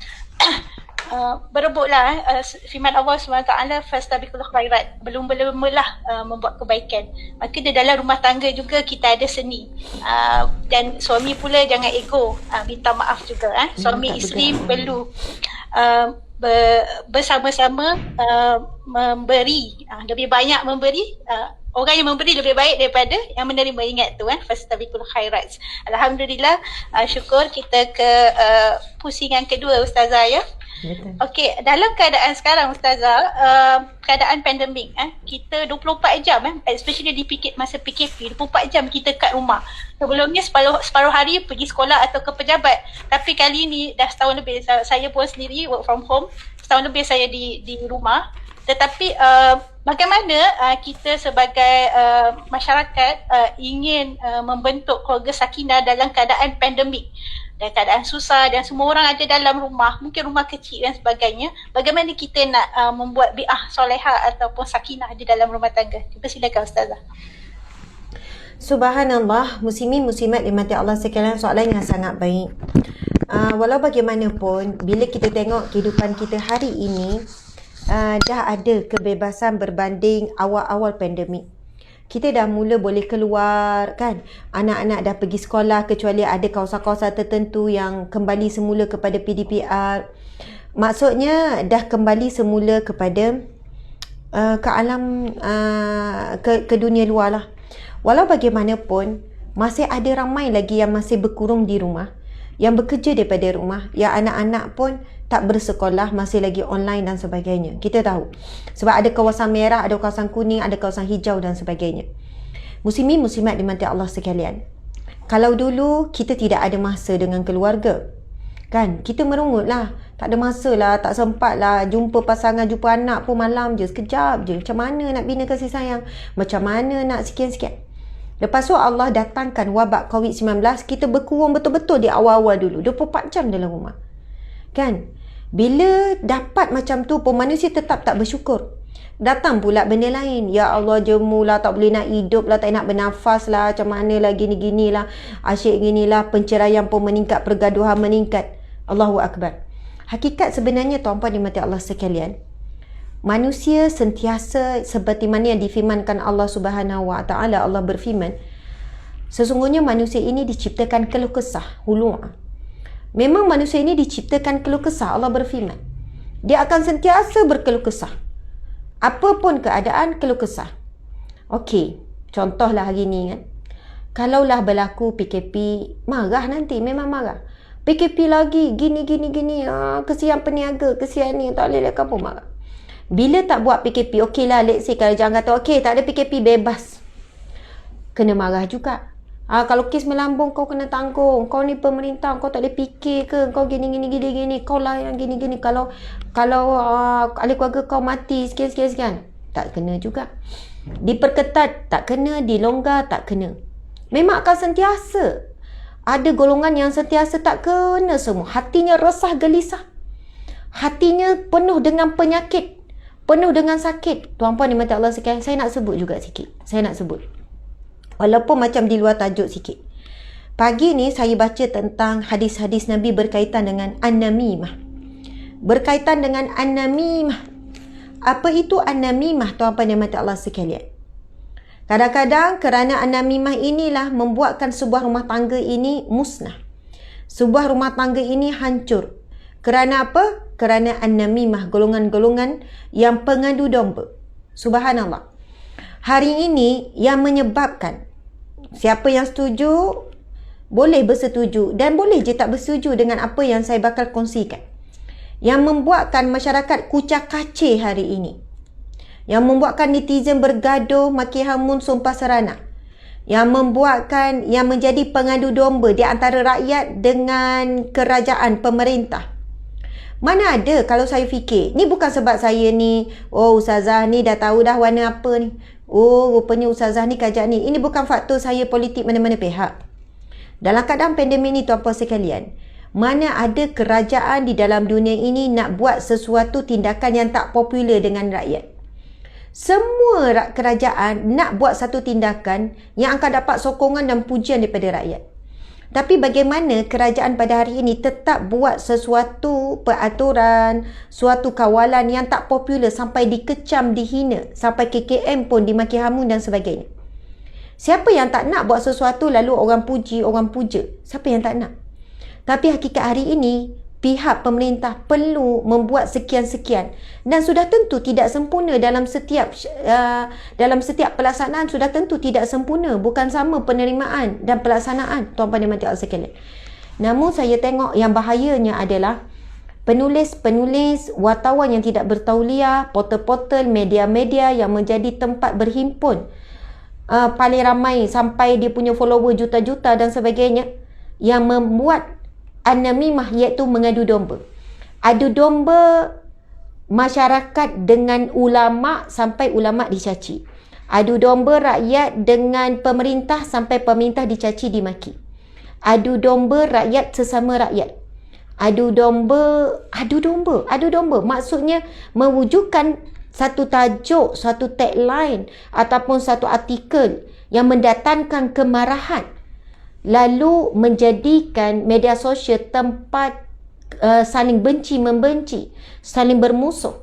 [SPEAKER 1] Berebutlah, firman Allah SWT, fastabiqul khairat, berlumba-lumbalah membuat kebaikan. Maka di dalam rumah tangga juga kita ada seni, dan suami pula jangan ego, minta maaf juga. Suami isteri perlu bersama-sama memberi, lebih banyak memberi. Orang yang memberi lebih baik daripada yang menerima. Ingat tu, fastabiqul khairat. Alhamdulillah, syukur kita ke pusingan kedua Ustazah ya. Okey, dalam keadaan sekarang Ustazah, keadaan pandemik, kita 24 jam, especially di masa PKP, 24 jam kita kat rumah. Sebelumnya separuh hari pergi sekolah atau ke pejabat. Tapi kali ni dah setahun lebih, saya pun sendiri work from home. Setahun lebih saya di rumah. Tetapi bagaimana kita sebagai masyarakat ingin membentuk keluarga sakinah dalam keadaan pandemik, dan keadaan susah dan semua orang ada dalam rumah, mungkin rumah kecil dan sebagainya. Bagaimana kita nak membuat bi'ah solehah ataupun sakinah di dalam rumah tangga? Silakan Ustazah.
[SPEAKER 2] Subhanallah, muslimin muslimat dimati Allah sekalian, soalan yang sangat baik. Walau bagaimanapun, bila kita tengok kehidupan kita hari ini, dah ada kebebasan berbanding awal-awal pandemik. Kita dah mula boleh keluar kan. Anak-anak dah pergi sekolah, kecuali ada kawasan-kawasan tertentu yang kembali semula kepada PDPR. Maksudnya dah kembali semula kepada ke alam ke dunia luar lah. Walau bagaimanapun, masih ada ramai lagi yang masih berkurung di rumah, yang bekerja daripada rumah, yang anak-anak pun tak bersekolah, masih lagi online dan sebagainya. Kita tahu. Sebab ada kawasan merah, ada kawasan kuning, ada kawasan hijau dan sebagainya. Muslimin muslimat dimati Allah sekalian. Kalau dulu kita tidak ada masa dengan keluarga, kan? Kita merungut lah. Tak ada masa lah, tak sempat lah. Jumpa pasangan, jumpa anak pun malam je, sekejap je. Macam mana nak bina kasih sayang? Macam mana nak sekian-sekian? Lepas tu Allah datangkan wabak COVID-19, kita berkurung betul-betul di awal-awal dulu. 24 jam dalam rumah. Kan? Bila dapat macam tu pun manusia tetap tak bersyukur. Datang pula benda lain. Ya Allah, jemu lah, tak boleh nak hidup lah, tak nak bernafas lah, macam mana lah, gini-gini lah, asyik gini lah, penceraian pun meningkat, pergaduhan meningkat. Allahu Akbar. Hakikat sebenarnya tuan-puan dimati Allah sekalian, manusia sentiasa seperti mana yang difirmankan Allah Subhanahu Wa Taala. Allah berfirman, sesungguhnya manusia ini diciptakan keluh kesah, hulu'ah. Memang manusia ini diciptakan keluh kesah. Allah berfirman, dia akan sentiasa berkeluh kesah. Apapun keadaan, keluh kesah. Okey, contohlah hari ni kan, kalaulah berlaku PKP, marah nanti, memang marah. PKP lagi, gini, kesian peniaga, kesian ni, tak boleh lekap pun marah. Bila tak buat PKP, okey lah, let's say kalau jangan kata, okey tak ada PKP, bebas, kena marah juga. Kalau kes melambung, kau kena tanggung. Kau ni pemerintah, kau tak boleh fikir ke? Kau gini. Kau lah yang gini. Kalau ahli keluarga kau mati, sekian.
[SPEAKER 3] Tak kena juga. Diperketat, tak kena. Dilonggar, tak kena. Memang akan sentiasa. Ada golongan yang sentiasa tak kena semua. Hatinya resah gelisah. Hatinya penuh dengan penyakit. Penuh dengan sakit. Tuan-puan dimati Allah sekalian, saya nak sebut juga sikit. Saya nak sebut. Walaupun macam di luar tajuk sikit. Pagi ni saya baca tentang hadis-hadis Nabi berkaitan dengan an-namimah. Berkaitan dengan an-namimah. Apa itu an-namimah, tuan-puan dimati Allah sekalian? Kadang-kadang kerana an-namimah inilah membuatkan sebuah rumah tangga ini musnah. Sebuah rumah tangga ini hancur. Kerana apa? Kerana an-namimah, golongan-golongan yang pengadu domba. Subhanallah. Hari ini yang menyebabkan, siapa yang setuju boleh bersetuju dan boleh je tak bersetuju dengan apa yang saya bakal kongsikan. Yang membuatkan masyarakat kucak kacir hari ini. Yang membuatkan netizen bergaduh, maki hamun, sumpah serana. Yang membuatkan, yang menjadi pengadu domba di antara rakyat dengan kerajaan, pemerintah. Mana ada kalau saya fikir, ni bukan sebab saya ni, oh ustazah ni dah tahu dah warna apa ni. Oh rupanya ustazah ni kajak ni. Ini bukan faktor saya politik mana-mana pihak. Dalam keadaan pandemik ni tuan-puan sekalian, mana ada kerajaan di dalam dunia ini nak buat sesuatu tindakan yang tak popular dengan rakyat. Semua kerajaan nak buat satu tindakan yang akan dapat sokongan dan pujian daripada rakyat. Tapi bagaimana kerajaan pada hari ini tetap buat sesuatu peraturan, suatu kawalan yang tak popular sampai dikecam, dihina, sampai KKM pun dimaki hamun dan sebagainya. Siapa yang tak nak buat sesuatu lalu orang puji, orang puja? Siapa yang tak nak? Tapi hakikat hari ini, pihak pemerintah perlu membuat sekian-sekian dan sudah tentu tidak sempurna dalam setiap pelaksanaan, sudah tentu tidak sempurna, bukan sama penerimaan dan pelaksanaan, tuan-puan dan puan-puan sekalian. Namun saya tengok yang bahayanya adalah penulis-penulis, wartawan yang tidak bertauliah, portal-portal, media-media yang menjadi tempat berhimpun paling ramai sampai dia punya follower juta-juta dan sebagainya, yang membuat an-namimah, iaitu mengadu domba. Adu domba masyarakat dengan ulama sampai ulama dicaci. Adu domba rakyat dengan pemerintah sampai pemerintah dicaci, dimaki. Adu domba rakyat sesama rakyat. Adu domba. Maksudnya mewujudkan satu tajuk, satu tagline ataupun satu artikel yang mendatangkan kemarahan, lalu menjadikan media sosial tempat saling benci-membenci, saling bermusuh.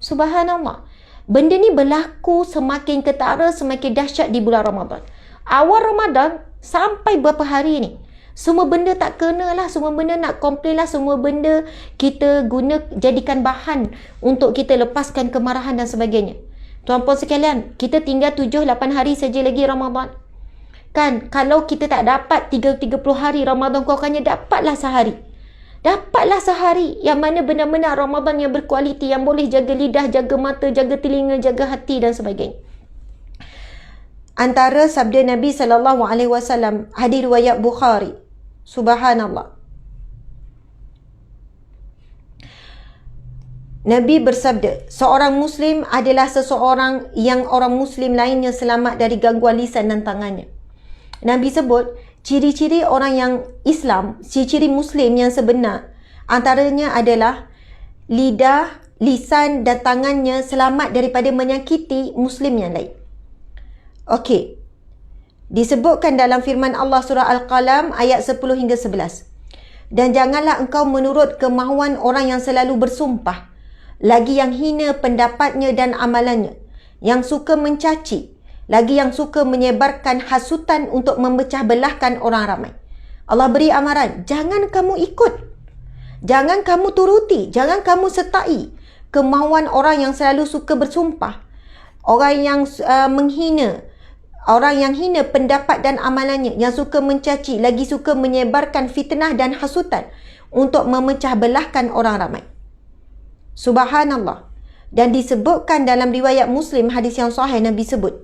[SPEAKER 3] Subhanallah. Benda ni berlaku semakin ketara, semakin dahsyat di bulan Ramadan. Awal Ramadan sampai berapa hari ni, semua benda tak kena lah, semua benda nak komplain lah, semua benda kita guna jadikan bahan untuk kita lepaskan kemarahan dan sebagainya. Tuan-puan sekalian, kita tinggal 7-8 hari saja lagi Ramadan. Kan, kalau kita tak dapat 30 hari Ramadan, kau akannya dapatlah sehari. Dapatlah sehari yang mana benar-benar Ramadan yang berkualiti, yang boleh jaga lidah, jaga mata, jaga telinga, jaga hati dan sebagainya. Antara sabda Nabi SAW, hadis riwayat Bukhari. Subhanallah. Nabi bersabda, seorang Muslim adalah seseorang yang orang Muslim lainnya selamat dari gangguan lisan dan tangannya. Nabi sebut, ciri-ciri orang yang Islam, ciri-ciri Muslim yang sebenar, antaranya adalah lidah, lisan dan tangannya selamat daripada menyakiti Muslim yang lain. Okey. Disebutkan dalam firman Allah surah Al-Qalam ayat 10 hingga 11. Dan janganlah engkau menurut kemahuan orang yang selalu bersumpah, lagi yang hina pendapatnya dan amalannya, yang suka mencaci, lagi yang suka menyebarkan hasutan untuk memecah belahkan orang ramai. Allah beri amaran, jangan kamu ikut, jangan kamu turuti, jangan kamu sertai kemahuan orang yang selalu suka bersumpah, orang yang menghina, orang yang hina pendapat dan amalannya, yang suka mencaci, lagi suka menyebarkan fitnah dan hasutan untuk memecah belahkan orang ramai. Subhanallah. Dan disebutkan dalam riwayat Muslim, hadis yang sahih, Nabi sebut,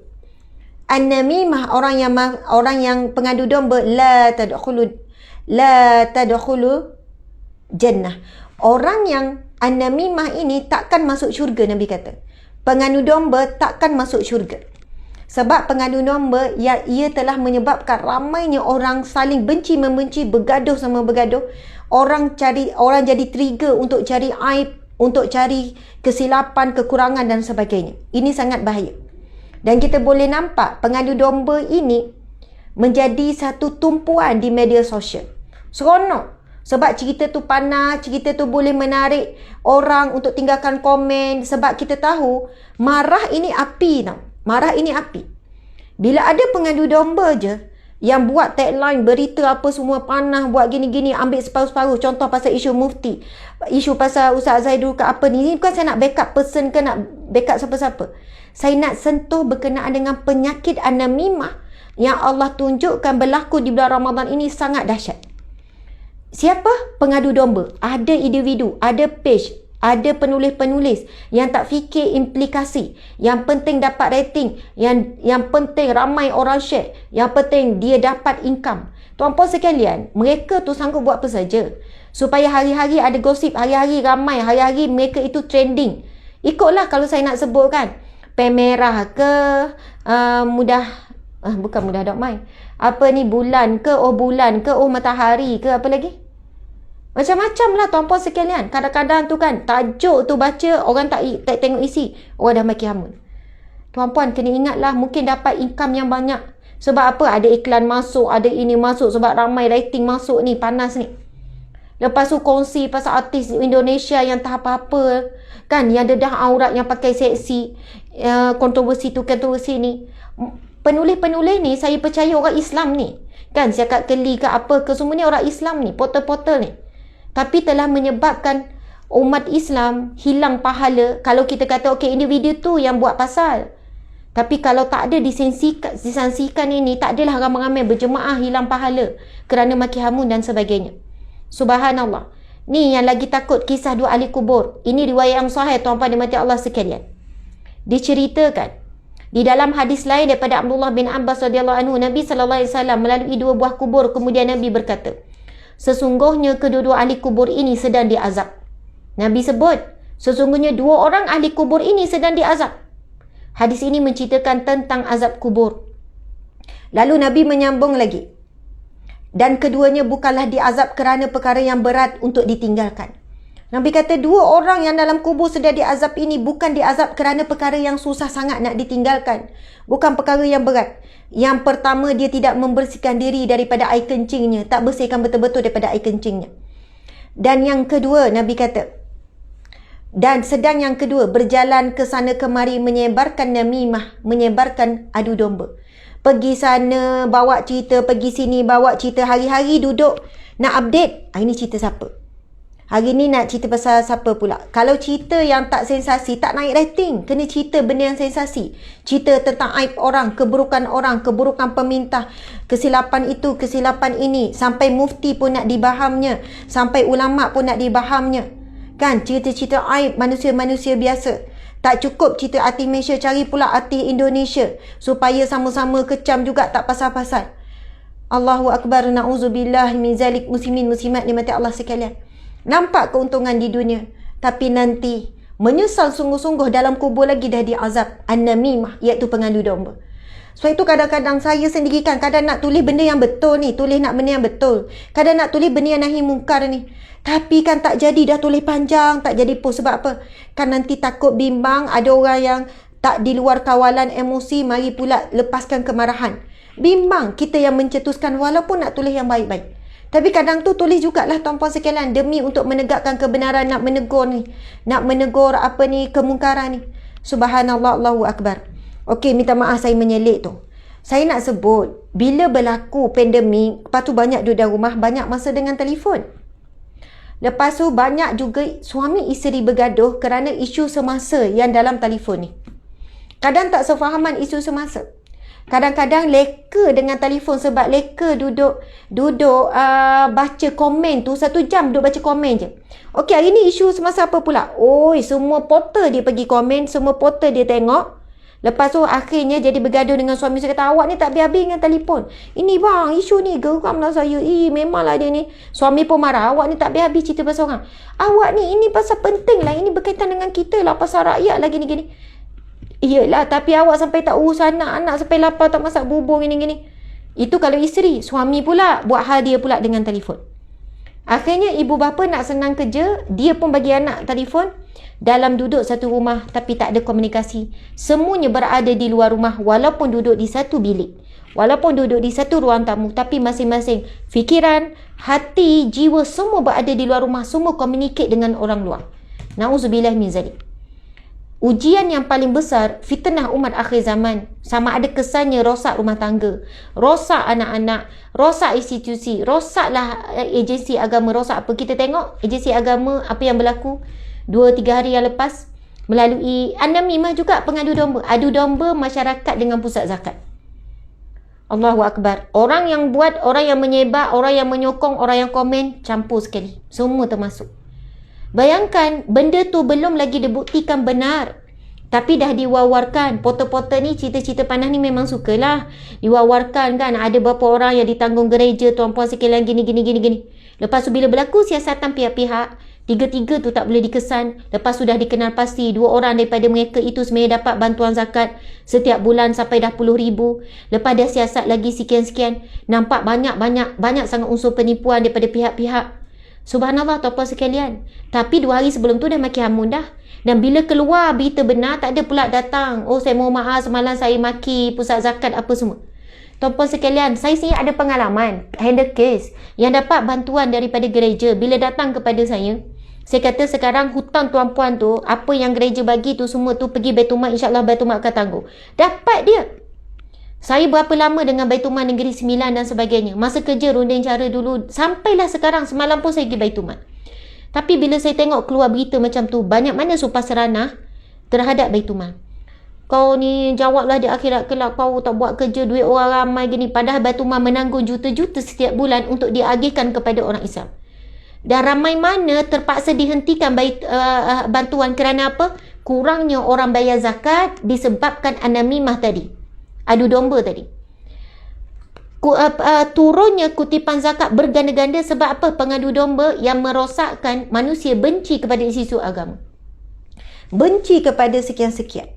[SPEAKER 3] an-namimah, orang yang pengadu domba, la tadkhulu jannah. Orang yang an-namimah ini takkan masuk syurga, Nabi kata.
[SPEAKER 2] pengandu domba takkan masuk syurga. Sebab pengandu domba ia telah menyebabkan ramainya orang saling benci-membenci, bergaduh sama bergaduh. Orang jadi trigger untuk cari aib, untuk cari kesilapan, kekurangan dan sebagainya. Ini sangat bahaya. Dan kita boleh nampak pengandu domba ini menjadi satu tumpuan di media sosial. Seronok. Sebab cerita tu panas, cerita tu boleh menarik orang untuk tinggalkan komen. Sebab kita tahu marah ini api tau. Marah ini api. Bila ada pengandu domba je yang buat tagline, berita apa semua panas, buat gini-gini, ambil separuh-separuh. Contoh pasal isu mufti, isu pasal Ustaz Zaidul ke apa ni. Ini bukan saya nak backup person ke nak backup siapa-siapa. Saya nak sentuh berkenaan dengan penyakit an-namimah yang Allah tunjukkan berlaku di bulan Ramadan ini sangat dahsyat. Siapa? Pengadu domba. Ada individu, ada page, ada penulis-penulis yang tak fikir implikasi. Yang penting dapat rating, yang penting ramai orang share, yang penting dia dapat income. Tuan-puan sekalian, mereka tu sanggup buat apa saja supaya hari-hari ada gosip, hari-hari ramai, hari-hari mereka itu trending. Ikutlah kalau saya nak sebutkan, pen merah ke, bukan mudah dok mai. Apa ni, bulan ke, matahari ke, apa lagi? Macam-macam lah tuan-puan sekalian. Kadang-kadang tu kan, tajuk tu baca, orang tak tengok isi, orang dah maki hamun. Tuan-puan kena ingatlah, mungkin dapat income yang banyak. Sebab apa? Ada iklan masuk, ada ini masuk, sebab ramai rating masuk ni, panas ni. Lepas tu kongsi pasal artis Indonesia yang tak apa-apa kan, yang dedah aurat, yang pakai seksi, kontroversi tu, kontroversi ni. Penulis-penulis ni saya percaya orang Islam ni kan, Siakat Keli ke apa ke, semua ni orang Islam ni, portal-portal ni. Tapi telah menyebabkan umat Islam hilang pahala. Kalau kita kata okey, individu tu yang buat pasal, tapi kalau tak ada disangsikan ini, tak adalah ramai-ramai berjemaah hilang pahala kerana maki hamun dan sebagainya. Subhanallah. Ni yang lagi takut, kisah dua ahli kubur. Ini riwayat yang sahih tuan-tuan dimati Allah sekalian. Diceritakan di dalam hadis lain daripada Abdullah bin Abbas radhiyallahu anhu, Nabi sallallahu alaihi wasallam melalui dua buah kubur, kemudian Nabi berkata, sesungguhnya kedua-dua ahli kubur ini sedang diazab. Nabi sebut, sesungguhnya dua orang ahli kubur ini sedang diazab. Hadis ini menceritakan tentang azab kubur. Lalu Nabi menyambung lagi, dan keduanya bukanlah diazab kerana perkara yang berat untuk ditinggalkan. Nabi kata dua orang yang dalam kubur sedang diazab ini bukan diazab kerana perkara yang susah sangat nak ditinggalkan. Bukan perkara yang berat. Yang pertama, dia tidak membersihkan diri daripada air kencingnya. Tak bersihkan betul-betul daripada air kencingnya. Dan yang kedua, Nabi kata, dan sedang yang kedua, berjalan ke sana kemari menyebarkan namimah, menyebarkan adu domba. Pergi sana, bawa cerita, pergi sini, bawa cerita, hari-hari duduk nak update. Ini cerita siapa? Hari ni nak cerita pasal siapa pula? Kalau cerita yang tak sensasi, tak naik rating. Kena cerita benda yang sensasi. Cerita tentang aib orang, keburukan pemerintah, kesilapan itu, kesilapan ini. Sampai mufti pun nak dibahamnya. Sampai ulama pun nak dibahamnya. Kan, cerita-cerita aib manusia-manusia biasa. Tak cukup cerita artis Malaysia, cari pula artis Indonesia. Supaya sama-sama kecam juga, tak pasal-pasal. Allahu Akbar, na'udzubillah min zalik, muslimin, muslimat, dimati Allah sekalian. Nampak keuntungan di dunia, tapi nanti menyesal sungguh-sungguh dalam kubur lagi dah diazab an-namimah, iaitu pengandu domba. Sebab itu kadang-kadang saya sendiri kan, kadang nak tulis benda yang betul ni, tulis nak benda yang betul. Kadang nak tulis benda yang nahi mungkar ni. Tapi kan tak jadi, dah tulis panjang, tak jadi post. Sebab apa? Kan nanti takut bimbang, ada orang yang tak di luar kawalan emosi, mari pula lepaskan kemarahan. Bimbang kita yang mencetuskan walaupun nak tulis yang baik-baik. Tapi kadang tu tulis jugalah tuan-puan sekalian, demi untuk menegakkan kebenaran, nak menegur ni, nak menegur apa ni, kemungkaran ni. Subhanallah, Allahu Akbar. Okey, minta maaf saya menyelit tu. Saya nak sebut, bila berlaku pandemik, lepas tu banyak duduk dalam rumah, banyak masa dengan telefon. Lepas tu banyak juga suami isteri bergaduh kerana isu semasa yang dalam telefon ni. Kadang tak sefahaman isu semasa. Kadang-kadang leka dengan telefon sebab leka duduk baca komen tu 1 jam duduk baca komen je. Okey, hari ni isu semasa apa pula? Oi, semua portal dia pergi komen, semua portal dia tengok. Lepas tu akhirnya jadi bergaduh dengan suami. Saya kata, awak ni tak habis-habis dengan telefon. Ini bang, isu ni geramlah saya. Memanglah dia ni. Suami pun marah, awak ni tak habis-habis cerita pasal orang. Awak ni, ini pasal penting lah, ini berkaitan dengan kita lah, pasal rakyat lah gini-gini.
[SPEAKER 3] Iyalah, tapi awak sampai tak urus anak sampai lapar tak masak bubur gini-gini. Itu kalau isteri. Suami pula buat hal dia pula dengan telefon. Akhirnya ibu bapa nak senang kerja, dia pun bagi anak telefon. Dalam duduk satu rumah tapi tak ada komunikasi. Semuanya berada di luar rumah walaupun duduk di satu bilik. Walaupun duduk di satu ruang tamu, tapi masing-masing fikiran, hati, jiwa semua berada di luar rumah. Semua communicate dengan orang luar. Na'udzubillah min zalik. Ujian yang paling besar, fitnah umat akhir zaman. Sama ada kesannya rosak rumah tangga, rosak anak-anak, rosak institusi, rosaklah agensi agama, rosak apa. Kita tengok agensi agama apa yang berlaku 2-3 hari yang lepas melalui An-Namimah juga, pengadu domba. Adu domba masyarakat dengan pusat zakat. Allahu Akbar. Orang yang buat, orang yang menyebar, orang yang menyokong, orang yang komen, campur sekali. Semua termasuk. Bayangkan, benda tu belum lagi dibuktikan benar. Tapi dah diwawarkan. Portal-portal ni, cerita-cerita panas ni memang sukalah. Diwawarkan kan, ada berapa orang yang ditanggung gereja, tuan-puan sekalian, gini. Lepas tu bila berlaku siasatan pihak-pihak, tiga-tiga tu tak boleh dikesan. Lepas tu dah dikenal pasti 2 orang daripada mereka itu sebenarnya dapat bantuan zakat setiap bulan sampai dah puluh ribu. Lepas dia siasat lagi sekian-sekian. Nampak banyak sangat unsur penipuan daripada pihak-pihak. Subhanallah tuan-puan sekalian. Tapi 2 hari sebelum tu dah maki hamun dah. Dan bila keluar berita benar, tak ada pula datang. Oh, saya mohon maaf semalam saya maki pusat zakat apa semua. Tuan-puan sekalian, saya sendiri ada pengalaman handle case yang dapat bantuan daripada gereja. Bila datang kepada saya kata sekarang hutang tuan-puan tu, apa yang gereja bagi tu semua tu pergi Baitul Mal, insyaAllah Baitul Mal akan tanggung. Dapat dia. Saya berapa lama dengan Baitul Mal Negeri Sembilan dan sebagainya. Masa kerja runding cara dulu, sampailah sekarang, semalam pun saya pergi Baitul Mal. Tapi bila saya tengok keluar berita macam tu, banyak mana sumpah seranah terhadap Baitul Mal. Kau ni jawablah di akhirat kelak, kau tak buat kerja, duit orang ramai gini. Padahal Baitul Mal menanggung juta-juta setiap bulan untuk diagihkan kepada orang Islam. Dan ramai mana terpaksa dihentikan bantuan kerana apa? Kurangnya orang bayar zakat disebabkan An-Namimah tadi. Adu domba tadi. Turunnya kutipan zakat berganda-ganda sebab apa? Pengadu domba yang merosakkan manusia benci kepada isu agama. Benci kepada sekian-sekian.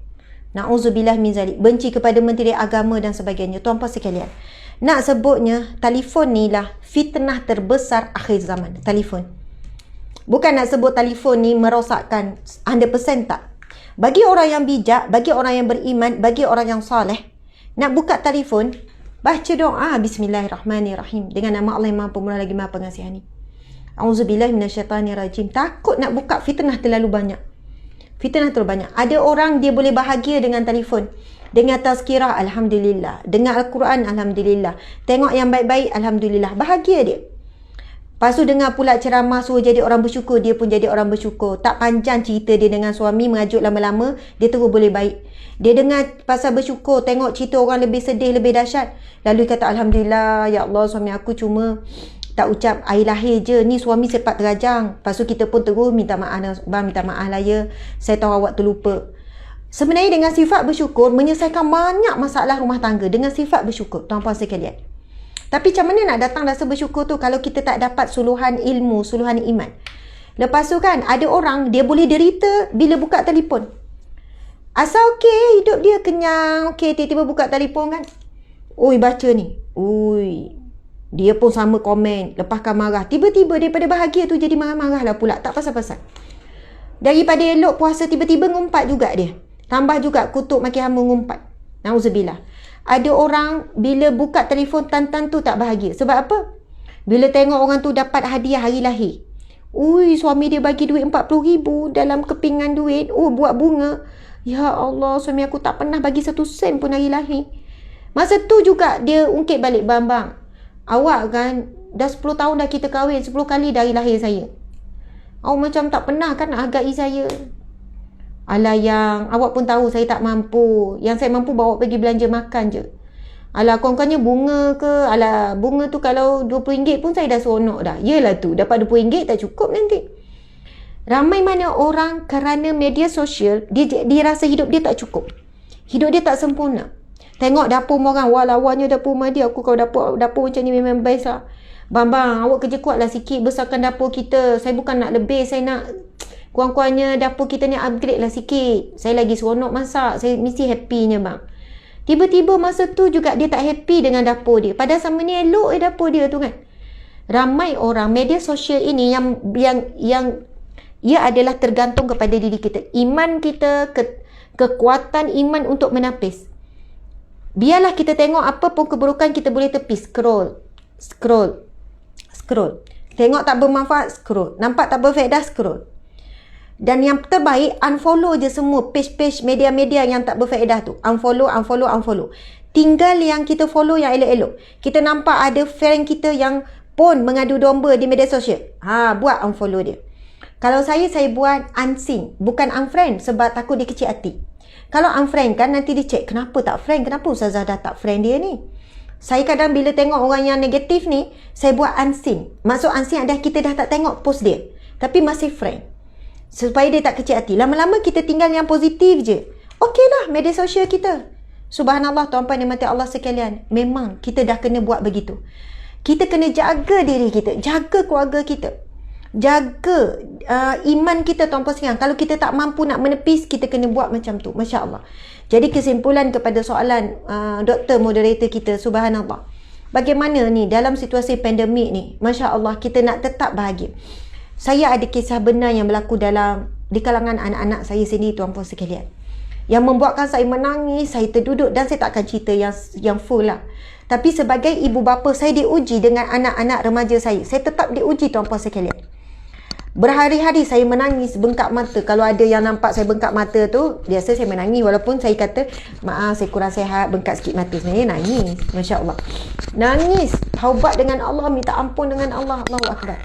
[SPEAKER 3] Na'udzubillah min zalik. Benci kepada menteri agama dan sebagainya. Tuan-puan sekalian, nak sebutnya telefon ni lah fitnah terbesar akhir zaman. Telefon. Bukan nak sebut telefon ni merosakkan 100% tak. Bagi orang yang bijak, bagi orang yang beriman, bagi orang yang soleh, nak buka telefon, baca doa Bismillahirrahmanirrahim dengan nama Allah yang Maha Pemurah lagi Maha Pengasihani. Auzubillahi minasyaitanirrajim. Takut nak buka fitnah terlalu banyak. Fitnah terlalu banyak. Ada orang dia boleh bahagia dengan telefon. Dengar tazkirah, Alhamdulillah. Dengar Al-Quran, Alhamdulillah. Tengok yang baik-baik, Alhamdulillah. Bahagia dia. Lepas tu dengar pula ceramah suruh jadi orang bersyukur, dia pun jadi orang bersyukur. Tak panjang cerita dia dengan suami, mengajuk lama-lama, dia terus boleh baik. Dia dengar pasal bersyukur, tengok cerita orang lebih sedih, lebih dahsyat. Lalu kata, Alhamdulillah, ya Allah, suami aku cuma tak ucap air lahir je. Ni suami sepak terajang. Lepas tu kita pun terus minta maaf, bang minta maaf lah ya. Saya tahu awak terlupa. Sebenarnya dengan sifat bersyukur, menyelesaikan banyak masalah rumah tangga. Dengan sifat bersyukur, tuan-puan sekalian. Tapi macam mana nak datang rasa bersyukur tu kalau kita tak dapat suluhan ilmu, suluhan iman. Lepas tu kan, ada orang dia boleh derita bila buka telefon. Asal okey, hidup dia kenyang, okey, tiba-tiba buka telefon kan. Ui, baca ni. Ui, dia pun sama komen, lepaskan marah. Tiba-tiba daripada bahagia tu jadi marah-marah lah pula, tak pasal-pasal. Daripada elok puasa, tiba-tiba ngumpat juga dia. Tambah juga kutuk maki hama ngumpat. Na'udzubillah. Ada orang bila buka telefon tan-tan tu tak bahagia. Sebab apa? Bila tengok orang tu dapat hadiah hari lahir. Ui, suami dia bagi duit 40,000 dalam kepingan duit. Oh, buat bunga. Ya Allah, suami aku tak pernah bagi 1 sen pun hari lahir. Masa tu juga dia ungkit balik, bang. Awak kan, dah 10 tahun dah kita kahwin, 10 kali dari lahir saya. Awak macam tak pernah kan nak hargai saya. Alah yang, awak pun tahu saya tak mampu. Yang saya mampu bawa pergi belanja makan je. Alah, kononnya bunga ke? Alah, bunga tu kalau RM20 pun saya dah seronok dah. Yelah tu, dapat RM20 tak cukup nanti. Ramai mana orang kerana media sosial, dia rasa hidup dia tak cukup. Hidup dia tak sempurna. Tengok dapur orang, wah lawannya dapur rumah dia. Aku kalau dapur macam ni memang best lah. Bang, awak kerja kuat lah sikit, besarkan dapur kita. Saya bukan nak lebih, saya nak Kurang-kurangnya dapur kita ni upgrade lah sikit. Saya lagi seronok masak. Saya mesti happynya bang. Tiba-tiba masa tu juga dia tak happy dengan dapur dia. Padahal sama ni elok dapur dia tu kan. Ramai orang media sosial ini yang ia adalah tergantung kepada diri kita. Iman kita, kekuatan iman untuk menapis. Biarlah kita tengok apa pun keburukan kita boleh tepis. Scroll. Tengok tak bermanfaat, scroll. Nampak tak berfaedah, scroll. Dan yang terbaik, unfollow je semua page-page media-media yang tak berfaedah tu. Unfollow. Tinggal yang kita follow yang elok-elok. Kita nampak ada friend kita yang pun mengadu domba di media sosial. Buat unfollow dia. Kalau saya buat unseen. Bukan unfriend sebab takut dia kecil hati. Kalau unfriend kan nanti dia check, kenapa tak friend? Kenapa Ustazah dah tak friend dia ni? Saya kadang bila tengok orang yang negatif ni, saya buat unseen. Maksud unseen adalah kita dah tak tengok post dia. Tapi masih friend. Supaya dia tak kecil hati. Lama-lama kita tinggal yang positif je. Okey dah media sosial kita. Subhanallah tuan-tuan dan mati Allah sekalian. Memang kita dah kena buat begitu. Kita kena jaga diri kita. Jaga keluarga kita. Jaga iman kita tuan-tuan sekalian. Kalau kita tak mampu nak menepis, kita kena buat macam tu. Masya Allah. Jadi kesimpulan kepada soalan doktor moderator kita. Subhanallah. Bagaimana ni dalam situasi pandemik ni. Masya Allah kita nak tetap bahagia. Saya ada kisah benar yang berlaku di kalangan anak-anak saya sendiri tuan-puan sekalian. Yang membuatkan saya menangis, saya terduduk dan saya tak akan cerita yang full lah. Tapi sebagai ibu bapa saya diuji dengan anak-anak remaja saya. Saya tetap diuji tuan-puan sekalian. Berhari-hari saya menangis, bengkak mata. Kalau ada yang nampak saya bengkak mata tu, biasa saya menangis. Walaupun saya kata, maaf saya kurang sihat, bengkak sikit mata. Sebenarnya nangis. Masya Allah. Nangis. Taubat dengan Allah, minta ampun dengan Allah. Allahu Akbar.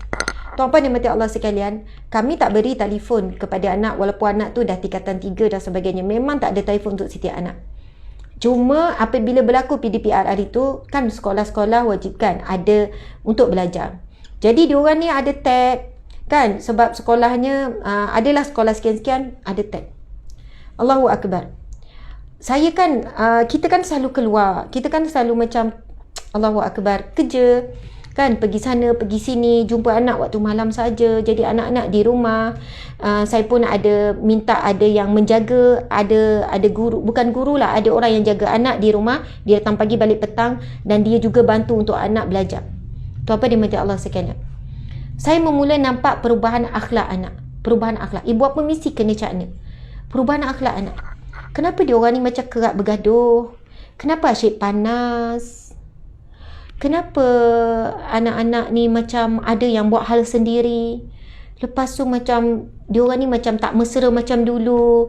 [SPEAKER 3] Tuan-tuan dan mati Allah sekalian, kami tak beri telefon kepada anak walaupun anak tu dah tingkatan 3 dan sebagainya. Memang tak ada telefon untuk setiap anak. Cuma apabila berlaku PDPR hari tu, kan sekolah-sekolah wajibkan ada untuk belajar. Jadi diorang ni ada tab, kan? Sebab sekolahnya adalah sekolah sekian-sekian, ada tab. Allahu Akbar. Saya kan, kita kan selalu keluar. Kita kan selalu macam, Allahu Akbar, kerja. Kan pergi sana pergi sini, jumpa anak waktu malam saja. Jadi anak-anak di rumah, saya pun minta ada yang menjaga, ada guru, bukan guru lah, ada orang yang jaga anak di rumah. Dia datang pagi balik petang dan dia juga bantu untuk anak belajar. Tu apa dia mati Allah sekalian. Saya memulai nampak perubahan akhlak anak. Perubahan akhlak. Ibu apa mesti kena cakna. Perubahan akhlak anak. Kenapa dia orang ni macam kerap bergaduh? Kenapa asyik panas? Kenapa anak-anak ni macam ada yang buat hal sendiri? Lepas tu macam diorang ni macam tak mesra macam dulu.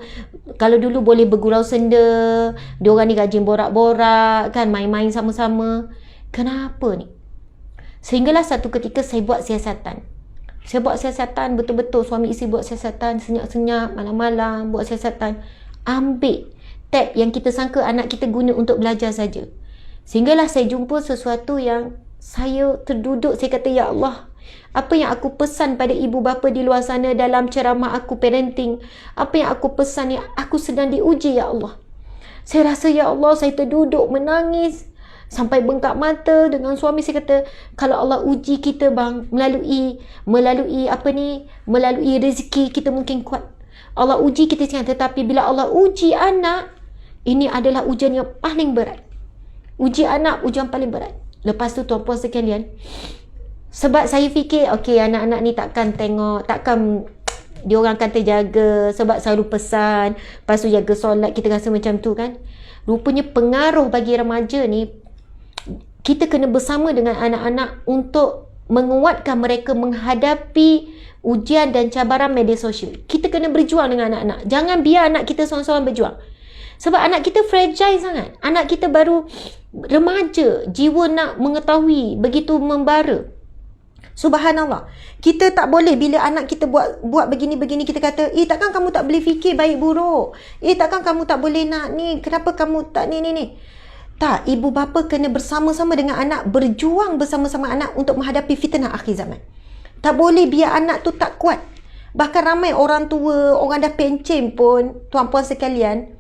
[SPEAKER 3] Kalau dulu boleh bergurau senda, diorang ni rajin borak-borak, kan, main-main sama-sama. Kenapa ni? Sehinggalah satu ketika saya buat siasatan. Saya buat siasatan betul-betul, suami isteri buat siasatan senyap-senyap malam-malam, buat siasatan. Ambil tab yang kita sangka anak kita guna untuk belajar saja. Sehinggalah saya jumpa sesuatu yang saya terduduk. Saya kata, ya Allah, apa yang aku pesan pada ibu bapa di luar sana dalam ceramah aku parenting, apa yang aku pesan ni, aku sedang diuji, ya Allah. Saya rasa, ya Allah, saya terduduk menangis sampai bengkak mata dengan suami. Saya kata, kalau Allah uji kita bang, melalui rezeki kita mungkin kuat. Allah uji kita sekian, tetapi bila Allah uji anak, ini adalah ujian yang paling berat. Uji anak, ujian paling berat. Lepas tu tuan-puan sekalian, sebab saya fikir, okey, anak-anak ni takkan diorang akan terjaga sebab selalu pesan, lepas tu jaga solat, kita rasa macam tu kan. Rupanya pengaruh bagi remaja ni, kita kena bersama dengan anak-anak untuk menguatkan mereka menghadapi ujian dan cabaran media sosial. Kita kena berjuang dengan anak-anak. Jangan biar anak kita seorang-seorang berjuang. Sebab anak kita fragile sangat. Anak kita baru remaja, jiwa nak mengetahui begitu membara. Subhanallah. Kita tak boleh bila anak kita buat begini-begini, kita kata, takkan kamu tak boleh fikir baik buruk. Takkan kamu tak boleh nak ni, kenapa kamu tak ni. Tak, ibu bapa kena bersama-sama dengan anak, berjuang bersama-sama anak untuk menghadapi fitnah akhir zaman. Tak boleh biar anak tu tak kuat. Bahkan ramai orang tua, orang dah pencen pun, tuan-puan sekalian,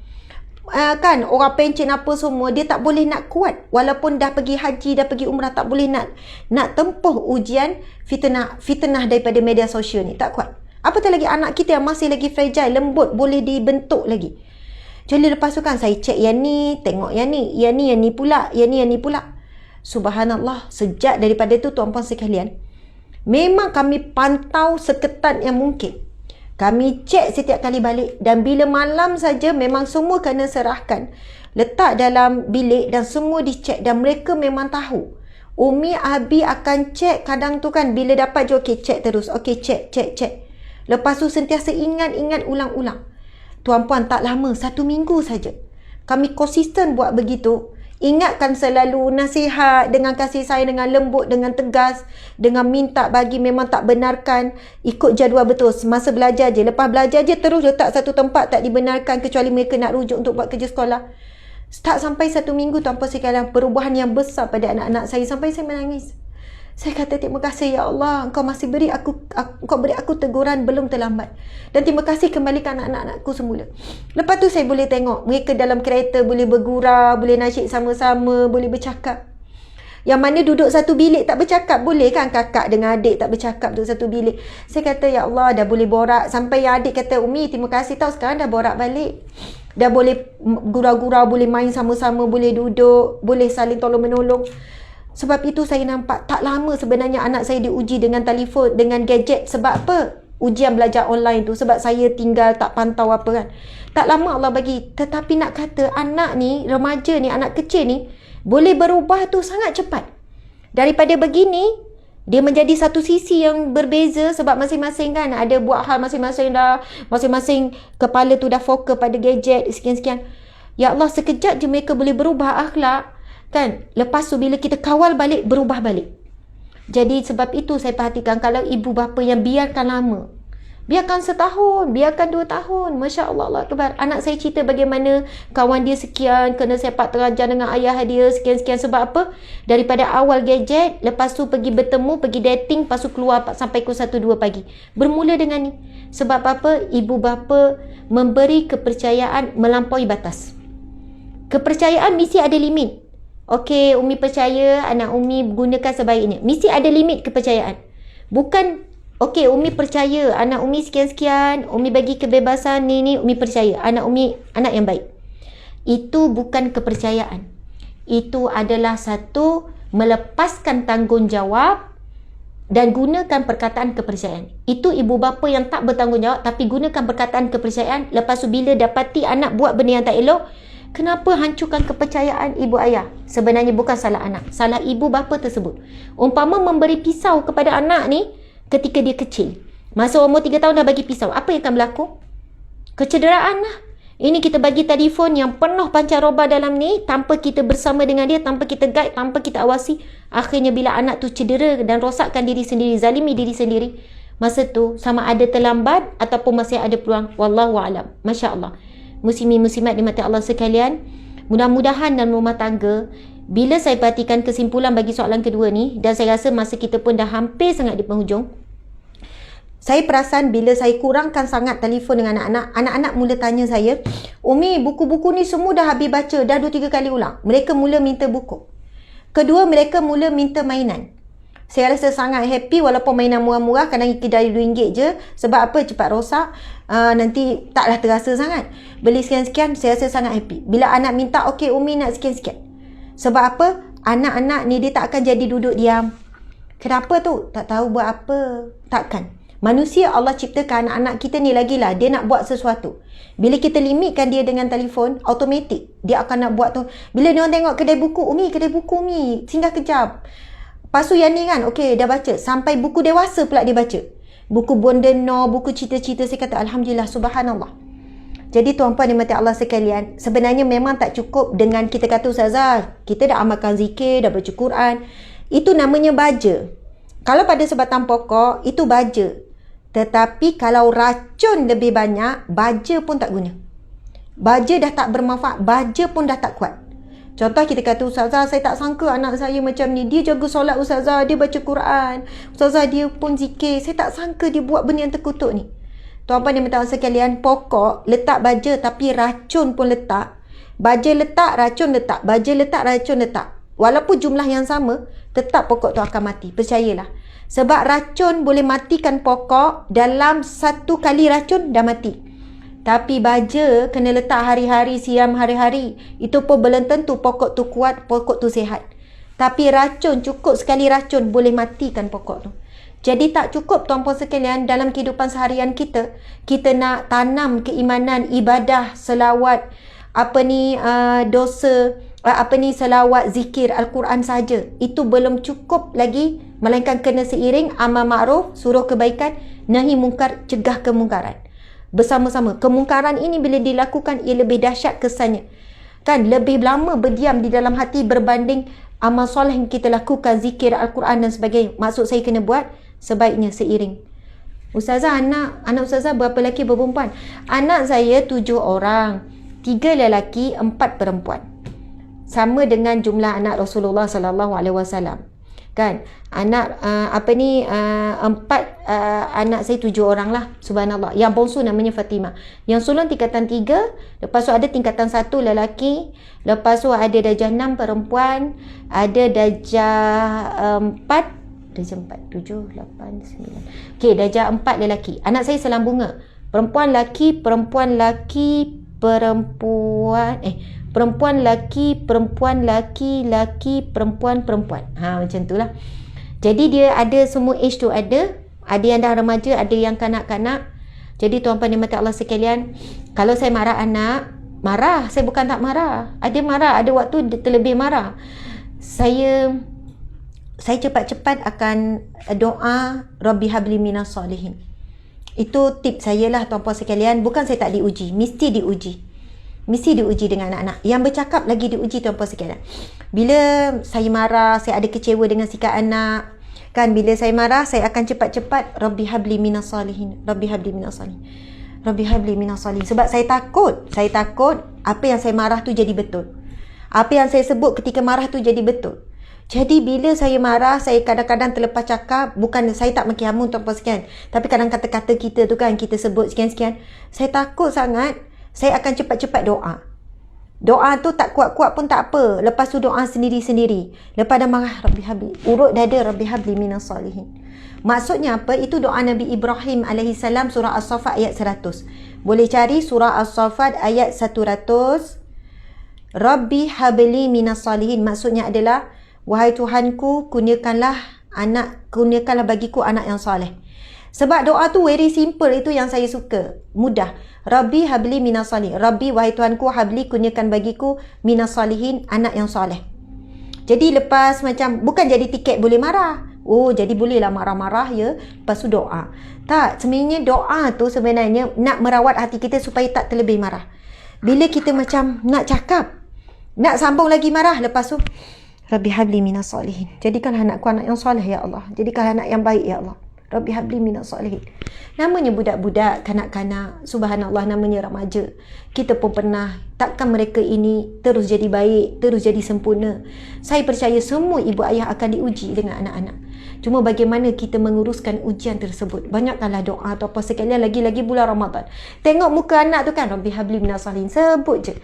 [SPEAKER 3] kan, orang pencen apa semua, dia tak boleh nak kuat. Walaupun dah pergi haji, dah pergi umrah, tak boleh nak tempuh ujian fitnah daripada media sosial ni. Tak kuat.
[SPEAKER 2] Apatah lagi anak kita yang masih lagi fragile, lembut, boleh dibentuk lagi. Jadi lepas tu kan saya cek yang ni, tengok yang ni pula, yang ni pula. Subhanallah, sejak daripada tu tuan-puan sekalian, memang kami pantau seketat yang mungkin. Kami cek setiap kali balik, dan bila malam saja memang semua kena serahkan. Letak dalam bilik dan semua dicek, dan mereka memang tahu. Umi, Abi akan cek kadang tu kan, bila dapat je okey cek terus. Okey cek. Lepas tu sentiasa ingat ulang-ulang. Tuan-puan, tak lama, 1 minggu saja kami konsisten buat begitu. Ingatkan selalu nasihat dengan kasih sayang, dengan lembut, dengan tegas, dengan minta bagi memang tak benarkan. Ikut jadual betul. Masa belajar je, lepas belajar je terus letak satu tempat, tak dibenarkan kecuali mereka nak rujuk untuk buat kerja sekolah. Tak sampai 1 minggu tuan-puan sekalian, perubahan yang besar pada anak-anak saya sampai saya menangis. Saya kata terima kasih ya Allah, Engkau masih beri aku teguran, belum terlambat. Dan terima kasih kembalikan anak-anakku semula. Lepas tu saya boleh tengok mereka dalam kereta boleh bergurau, boleh nasyid sama-sama, boleh bercakap. Yang mana duduk satu bilik tak bercakap, boleh kan kakak dengan adik tak bercakap duduk satu bilik. Saya kata ya Allah, dah boleh borak. Sampai yang adik kata, Umi terima kasih tau, sekarang dah borak balik. Dah boleh gurau-gurau, boleh main sama-sama, boleh duduk, boleh saling tolong-menolong. Sebab itu saya nampak tak lama sebenarnya anak saya diuji dengan telefon, dengan gadget. Sebab apa? Ujian belajar online tu. Sebab saya tinggal tak pantau apa kan. Tak lama Allah bagi. Tetapi nak kata anak ni, remaja ni, anak kecil ni, boleh berubah tu sangat cepat. Daripada begini, dia menjadi satu sisi yang berbeza sebab masing-masing kan ada buat hal masing-masing dah. Masing-masing kepala tu dah fokus pada gadget, sekian-sekian. Ya Allah, sekejap je mereka boleh berubah akhlak. Kan? Lepas tu bila kita kawal balik, berubah balik. Jadi sebab itu saya perhatikan kalau ibu bapa yang biarkan lama, biarkan 1 tahun, biarkan 2 tahun, Masya Allah, Allah Akbar. Anak saya cerita bagaimana kawan dia sekian, kena sepak terjang dengan ayah dia, sekian-sekian. Sebab apa? Daripada awal gadget, lepas tu pergi bertemu, pergi dating, lepas tu keluar sampai pukul 1-2 pagi. Bermula dengan ni. Sebab apa? Ibu bapa memberi kepercayaan melampaui batas. Kepercayaan mesti ada limit. Okey, Umi percaya anak Umi gunakan sebaiknya. Mesti ada limit kepercayaan. Bukan, okey, Umi percaya anak Umi sekian-sekian, Umi bagi kebebasan ni, Umi percaya anak Umi anak yang baik. Itu bukan kepercayaan. Itu adalah satu melepaskan tanggungjawab dan gunakan perkataan kepercayaan. Itu ibu bapa yang tak bertanggungjawab tapi gunakan perkataan kepercayaan. Lepas tu bila dapati anak buat benda yang tak elok, kenapa hancurkan kepercayaan ibu ayah? Sebenarnya bukan salah anak, salah ibu bapa tersebut. Umpama memberi pisau kepada anak ni ketika dia kecil. Masa umur 3 tahun dah bagi pisau, apa yang akan berlaku? Kecederaan lah. Ini kita bagi telefon yang penuh pancaroba dalam ni, tanpa kita bersama dengan dia, tanpa kita guide, tanpa kita awasi. Akhirnya bila anak tu cedera dan rosakkan diri sendiri, zalimi diri sendiri, masa tu sama ada terlambat ataupun masih ada peluang. Wallahu a'lam. Masya Allah. Muslimin-muslimat dimati Allah sekalian, mudah-mudahan dalam rumah tangga, bila saya perhatikan kesimpulan bagi soalan kedua ni, dan saya rasa masa kita pun dah hampir sangat di penghujung, saya perasan bila saya kurangkan sangat telefon dengan anak-anak, anak-anak mula tanya saya, Umi, buku-buku ni semua dah habis baca, dah 2-3 kali ulang. Mereka mula minta buku. Kedua, mereka mula minta mainan. Saya rasa sangat happy walaupun mainan murah-murah, kadang kedai RM2 je. Sebab apa? Cepat rosak. Nanti taklah terasa sangat. Beli sekian-sekian, saya rasa sangat happy. Bila anak minta, okey Umi nak sekian-sekian. Sebab apa? Anak-anak ni dia tak akan jadi duduk diam. Kenapa tu? Tak tahu buat apa. Takkan. Manusia Allah ciptakan anak-anak kita ni lagilah dia nak buat sesuatu. Bila kita limitkan dia dengan telefon, automatik dia akan nak buat tu. Bila dia orang tengok kedai buku, Umi, kedai buku Umi, singgah kejap. Lepas tu yang ni kan, okey dah baca. Sampai buku dewasa pula dia baca. Buku Bonda No, buku cerita-cerita. Saya kata Alhamdulillah, Subhanallah. Jadi tuan-puan dan mati Allah sekalian, sebenarnya memang tak cukup dengan kita kata Ustazah, kita dah amalkan zikir, dah baca Quran. Itu namanya baja. Kalau pada sebatan pokok, itu baja. Tetapi kalau racun lebih banyak, baja pun tak guna. Baja dah tak bermanfaat, baja pun dah tak kuat. Contoh kita kata, Ustazah, saya tak sangka anak saya macam ni. Dia jaga solat Ustazah, dia baca Quran. Ustazah, dia pun zikir. Saya tak sangka dia buat benda yang terkutuk ni. Tuan-tuan dan puan-puan sekalian, pokok letak baja tapi racun pun letak. Baja letak, racun letak. Baja letak, racun letak. Walaupun jumlah yang sama, tetap pokok tu akan mati. Percayalah. Sebab racun boleh matikan pokok, dalam 1 kali racun dah mati. Tapi baja kena letak hari-hari, siram hari-hari. Itu pun belum tentu pokok tu kuat, pokok tu sihat. Tapi racun, cukup sekali racun boleh matikan pokok tu. Jadi tak cukup tuan-puan sekalian, dalam kehidupan seharian kita, kita nak tanam keimanan, ibadah, selawat, selawat, zikir, Al-Quran saja. Itu belum cukup lagi, melainkan kena seiring amar ma'ruf, suruh kebaikan, nahi mungkar, cegah kemungkaran. Bersama-sama. Kemungkaran ini bila dilakukan, ia lebih dahsyat kesannya. Kan, lebih lama berdiam di dalam hati berbanding amal soleh yang kita lakukan, zikir, Al-Quran dan sebagainya. Maksud saya kena buat sebaiknya seiring. Ustazah, anak Ustazah berapa lelaki berapa perempuan? Anak saya 7 orang, 3 lelaki, 4 perempuan. Sama dengan jumlah anak Rasulullah sallallahu alaihi wasallam. Kan? Anak 4 anak saya 7 orang lah, subhanallah. Yang bongsu namanya Fatimah. Yang sulung tingkatan 3, lepas tu ada tingkatan 1 lelaki, lepas tu ada darjah 6 perempuan, ada darjah 4, darjah 4, 7, 8, 9. Okey, darjah 4 lelaki. Anak saya selang bunga. Perempuan laki, perempuan laki, perempuan laki, perempuan. Macam tu lah. Jadi dia ada semua age tu ada. Ada yang dah remaja, ada yang kanak-kanak. Jadi tuan-puan dimati Allah sekalian, kalau saya marah anak, marah. Saya bukan tak marah. Ada marah, ada waktu terlebih marah. Saya cepat-cepat akan doa Rabbi habli minas solihin. Itu tips saya lah tuan-puan sekalian. Bukan saya tak diuji, mesti diuji dengan anak-anak. Yang bercakap lagi diuji tuan-puan sekalian. Bila saya marah, saya ada kecewa dengan sikap anak, kan, bila saya marah, saya akan cepat-cepat Rabbi habli minas solihin, Rabbi habli minas solihin, Rabbi habli minas solihin. Sebab saya takut apa yang saya marah tu jadi betul. Apa yang saya sebut ketika marah tu jadi betul. Jadi bila saya marah, saya kadang-kadang terlepas cakap. Bukan saya tak maki hamun tuan-puan sekalian, tapi kadang kata-kata kita tu kan, kita sebut sekian-sekian. Saya takut sangat. Saya akan cepat-cepat doa. Doa tu tak kuat-kuat pun tak apa. Lepas tu doa sendiri-sendiri. Lepas dah marah, Rabbi habli, urut dada, Rabbi habli minas solihin. Maksudnya apa? Itu doa Nabi Ibrahim AS, surah As-Saffat ayat 100. Boleh cari surah As-Saffat ayat 100. Rabbi habli minas solihin. Maksudnya adalah, wahai Tuhanku, kurniakanlah bagiku anak yang soleh. Sebab doa tu very simple, itu yang saya suka. Mudah. Rabbi habli minas solihin. Rabbi, wahai Tuhanku, habli, kurniakan bagiku minas solihin, anak yang soleh. Jadi lepas macam, bukan jadi tiket boleh marah. Oh, jadi bolehlah marah-marah ya. Lepas tu doa. Tak, sebenarnya doa tu sebenarnya nak merawat hati kita supaya tak terlebih marah. Bila kita macam nak cakap, nak sambung lagi marah, lepas tu Rabbi habli minas solihin. Jadikanlah anakku anak yang soleh ya Allah. Jadikanlah anak yang baik ya Allah. Rabbi habli minas solihin. Namanya budak-budak, kanak-kanak, subhanallah, namanya remaja. Kita pun pernah, takkan mereka ini terus jadi baik, terus jadi sempurna. Saya percaya semua ibu ayah akan diuji dengan anak-anak. Cuma bagaimana kita menguruskan ujian tersebut. Banyakkanlah doa atau apa sekalian, lagi-lagi bulan Ramadan. Tengok muka anak tu kan, Rabbi habli minas solihin, sebut je.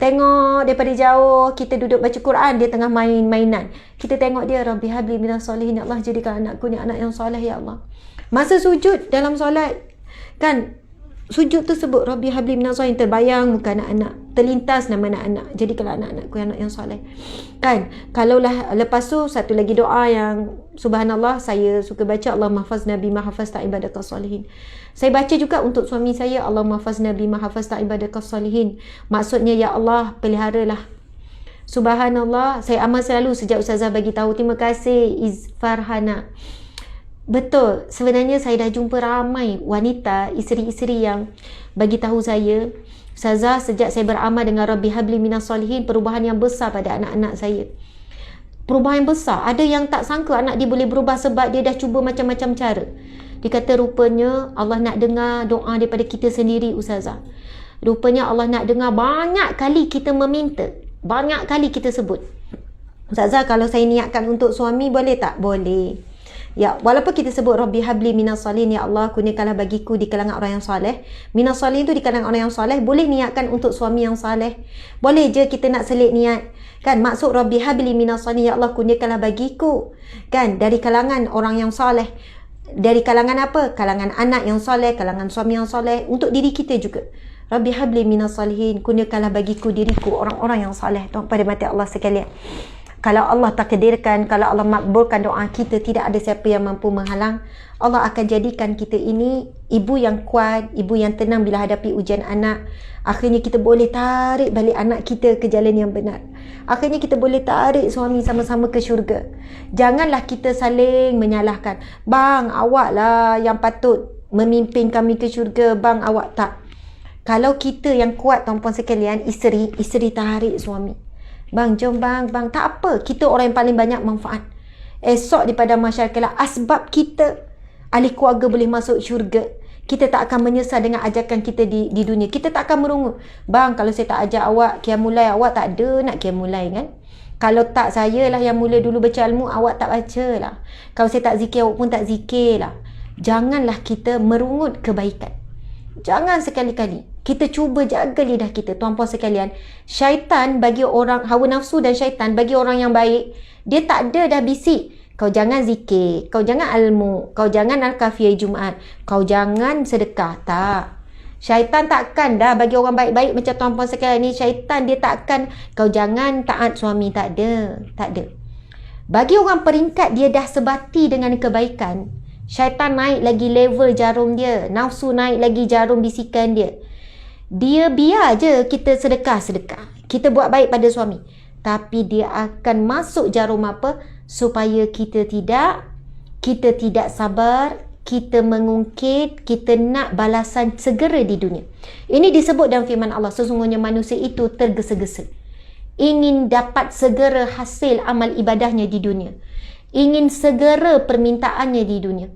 [SPEAKER 2] Tengok daripada jauh, kita duduk baca Quran, dia tengah main-mainan. Kita tengok dia, Rabbi habli minas solihin, ya Allah, jadikan anakku ni anak yang soleh ya Allah. Masa sujud dalam solat, kan, sujud tu sebut Rabbi habli minas solihin, terbayang muka anak-anak, terlintas nama anak-anak. Jadikanlah anak-anakku anak yang soleh. Kan, kalaulah lepas tu satu lagi doa yang subhanallah saya suka baca, Allahumma hafazna bima hafazta ibadakas solihin. Saya baca juga untuk suami saya, Allahumma hafazna bima hafazta ibadakas solihin. Maksudnya, ya Allah, peliharalah. Subhanallah, saya amal selalu sejak Ustazah bagi tahu. Terima kasih Izfarhana. Betul, sebenarnya saya dah jumpa ramai wanita, isteri-isteri yang bagi tahu saya, Ustazah, sejak saya beramal dengan Rabbi habli minas solihin, perubahan yang besar pada anak-anak saya. Perubahan yang besar. Ada yang tak sangka anak dia boleh berubah sebab dia dah cuba macam-macam cara. Dia kata rupanya Allah nak dengar doa daripada kita sendiri, Ustazah. Rupanya Allah nak dengar banyak kali kita meminta, banyak kali kita sebut. Ustazah, kalau saya niatkan untuk suami boleh tak? Boleh. Ya, walaupun kita sebut Rabbi habli minas salihin, ya Allah kurniakanlah bagiku di kalangan orang yang soleh. Minas salihin tu di kalangan orang yang soleh, boleh niatkan untuk suami yang soleh. Boleh je kita nak selit niat. Kan maksud Rabbi habli minas salihin, ya Allah kurniakanlah bagiku kan dari kalangan orang yang soleh. Dari kalangan apa? Kalangan anak yang soleh, kalangan suami yang soleh, untuk diri kita juga. Rabbi habli minas salihin, kurniakanlah bagiku diriku orang-orang yang soleh. Tuan pada mati Allah sekalian. Kalau Allah takdirkan, kalau Allah makbulkan doa kita, tidak ada siapa yang mampu menghalang. Allah akan jadikan kita ini ibu yang kuat, ibu yang tenang bila hadapi ujian anak. Akhirnya kita boleh tarik balik anak kita ke jalan yang benar. Akhirnya kita boleh tarik suami sama-sama ke syurga. Janganlah kita saling menyalahkan. Bang, awak lah yang patut memimpin kami ke syurga. Bang, awak tak. Kalau kita yang kuat, tuan-puan sekalian, isteri tarik suami. Bang, jom bang, tak apa. Kita orang yang paling banyak manfaat. Esok di padang masyarakat lah, asbab kita ahli keluarga boleh masuk syurga. Kita tak akan menyesal dengan ajakan kita di dunia. Kita tak akan merungut. Bang, kalau saya tak ajak awak qiyamul lail, awak tak ada nak qiyamul lail kan? Kalau tak, saya lah yang mula dulu baca ilmu, awak tak baca lah. Kalau saya tak zikir, awak pun tak zikir lah. Janganlah kita merungut kebaikan. Jangan sekali-kali. Kita cuba jaga lidah kita, tuan-puan sekalian. Syaitan bagi orang, hawa nafsu dan syaitan bagi orang yang baik, dia tak ada dah bisik. Kau jangan zikir, kau jangan ilmu, kau jangan al-kafiyah Jumaat, kau jangan sedekah. Tak. Syaitan takkan dah bagi orang baik-baik macam tuan-puan sekalian ni. Syaitan dia takkan, kau jangan taat suami. Tak ada. Tak ada. Bagi orang peringkat dia dah sebati dengan kebaikan, syaitan naik lagi level jarum dia. Nafsu naik lagi jarum bisikan dia. Dia biar je kita sedekah. Kita buat baik pada suami. Tapi dia akan masuk jarum apa? Supaya kita tidak sabar, kita mengungkit, kita nak balasan segera di dunia. Ini disebut dalam firman Allah, sesungguhnya manusia itu tergesa-gesa. Ingin dapat segera hasil amal ibadahnya di dunia. Ingin segera permintaannya di dunia.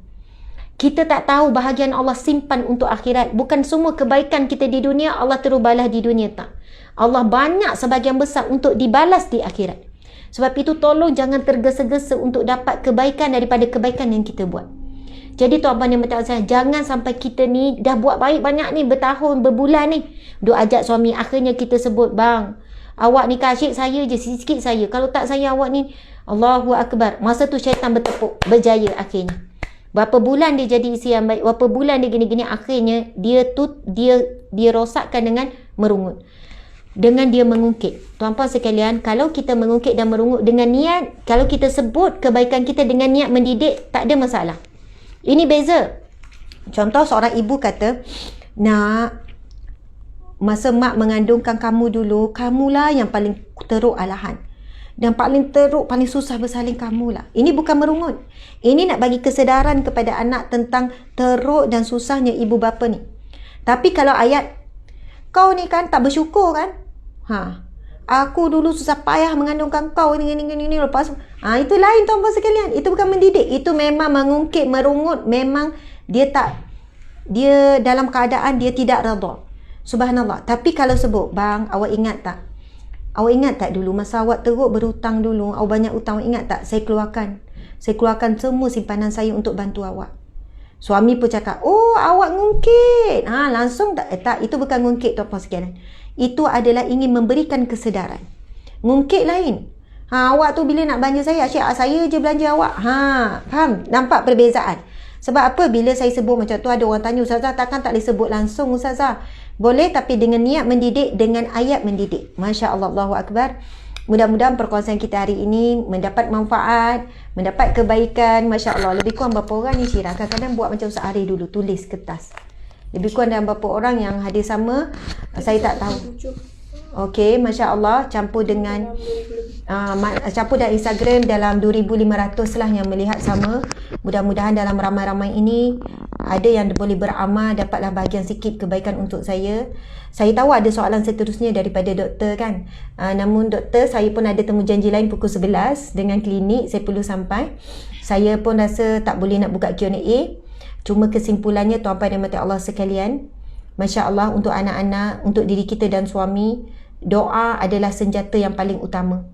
[SPEAKER 2] Kita tak tahu bahagian Allah simpan untuk akhirat. Bukan semua kebaikan kita di dunia Allah terus balas di dunia, tak. Allah banyak sebahagian besar untuk dibalas di akhirat. Sebab itu tolong jangan tergesa-gesa untuk dapat kebaikan daripada kebaikan yang kita buat. Jadi tuan-puan yang bertanya, jangan sampai kita ni dah buat baik banyak ni, bertahun, berbulan ni, duk ajak suami, akhirnya kita sebut, bang, awak ni asyik saya je, sikit saya. Kalau tak saya awak ni, Allahu Akbar. Masa tu syaitan bertepuk, berjaya akhirnya. Berapa bulan dia jadi isteri yang baik, berapa bulan dia gini-gini, akhirnya dia rosakkan dengan merungut. Dengan dia mengungkit. Tuan-puan sekalian, kalau kita mengungkit dan merungut dengan niat, kalau kita sebut kebaikan kita dengan niat mendidik, tak ada masalah. Ini beza. Contoh seorang ibu kata, nak, masa mak mengandungkan kamu dulu, kamulah yang paling teruk alahan. Dan paling teruk, paling susah bersalin kamulah. Ini bukan merungut. Ini nak bagi kesedaran kepada anak tentang teruk dan susahnya ibu bapa ni. Tapi kalau ayat, kau ni kan tak bersyukur kan? Aku dulu susah payah mengandungkan kau ni lepas. Itu lain tuan-puan sekalian. Itu bukan mendidik. Itu memang mengungkit, merungut. Memang dia dalam keadaan dia tidak redha. Subhanallah. Tapi kalau sebut, bang, awak ingat tak? Awak ingat tak dulu masa awak teruk berhutang dulu, awak banyak hutang, awak ingat tak? Saya keluarkan semua simpanan saya untuk bantu awak. Suami pun cakap, oh awak ngungkit. Langsung tak? Tak, itu bukan ngungkit tuan-puan sekalian. Itu adalah ingin memberikan kesedaran. Ngungkit lain. Awak tu bila nak belanja saya, asyik saya je belanja awak. Faham? Nampak perbezaan? Sebab apa? Bila saya sebut macam tu, ada orang tanya, Ustazah takkan tak boleh sebut langsung Ustazah? Boleh, tapi dengan niat mendidik, dengan ayat mendidik. Masya Allah, Allahu Akbar. Mudah-mudahan perkongsian kita hari ini mendapat manfaat, mendapat kebaikan. Masya Allah, lebih kurang berapa orang ni Syirah? Kadang-kadang buat macam Ustaz Ari dulu, tulis kertas. Lebih kurang dalam berapa orang yang hadir sama, saya tak tahu. Okey, Masya Allah, campur dengan campur dan Instagram dalam 2,500 lah yang melihat sama. Mudah-mudahan dalam ramai-ramai ini ada yang boleh beramal, dapatlah bahagian sikit kebaikan untuk saya. Saya tahu ada soalan seterusnya daripada doktor kan. Namun doktor, saya pun ada temu janji lain pukul 11 dengan klinik, saya perlu sampai. Saya pun rasa tak boleh nak buka Q&A. Cuma kesimpulannya tuan-tuan dan mati Allah sekalian, Masya Allah, untuk anak-anak, untuk diri kita dan suami, doa adalah senjata yang paling utama.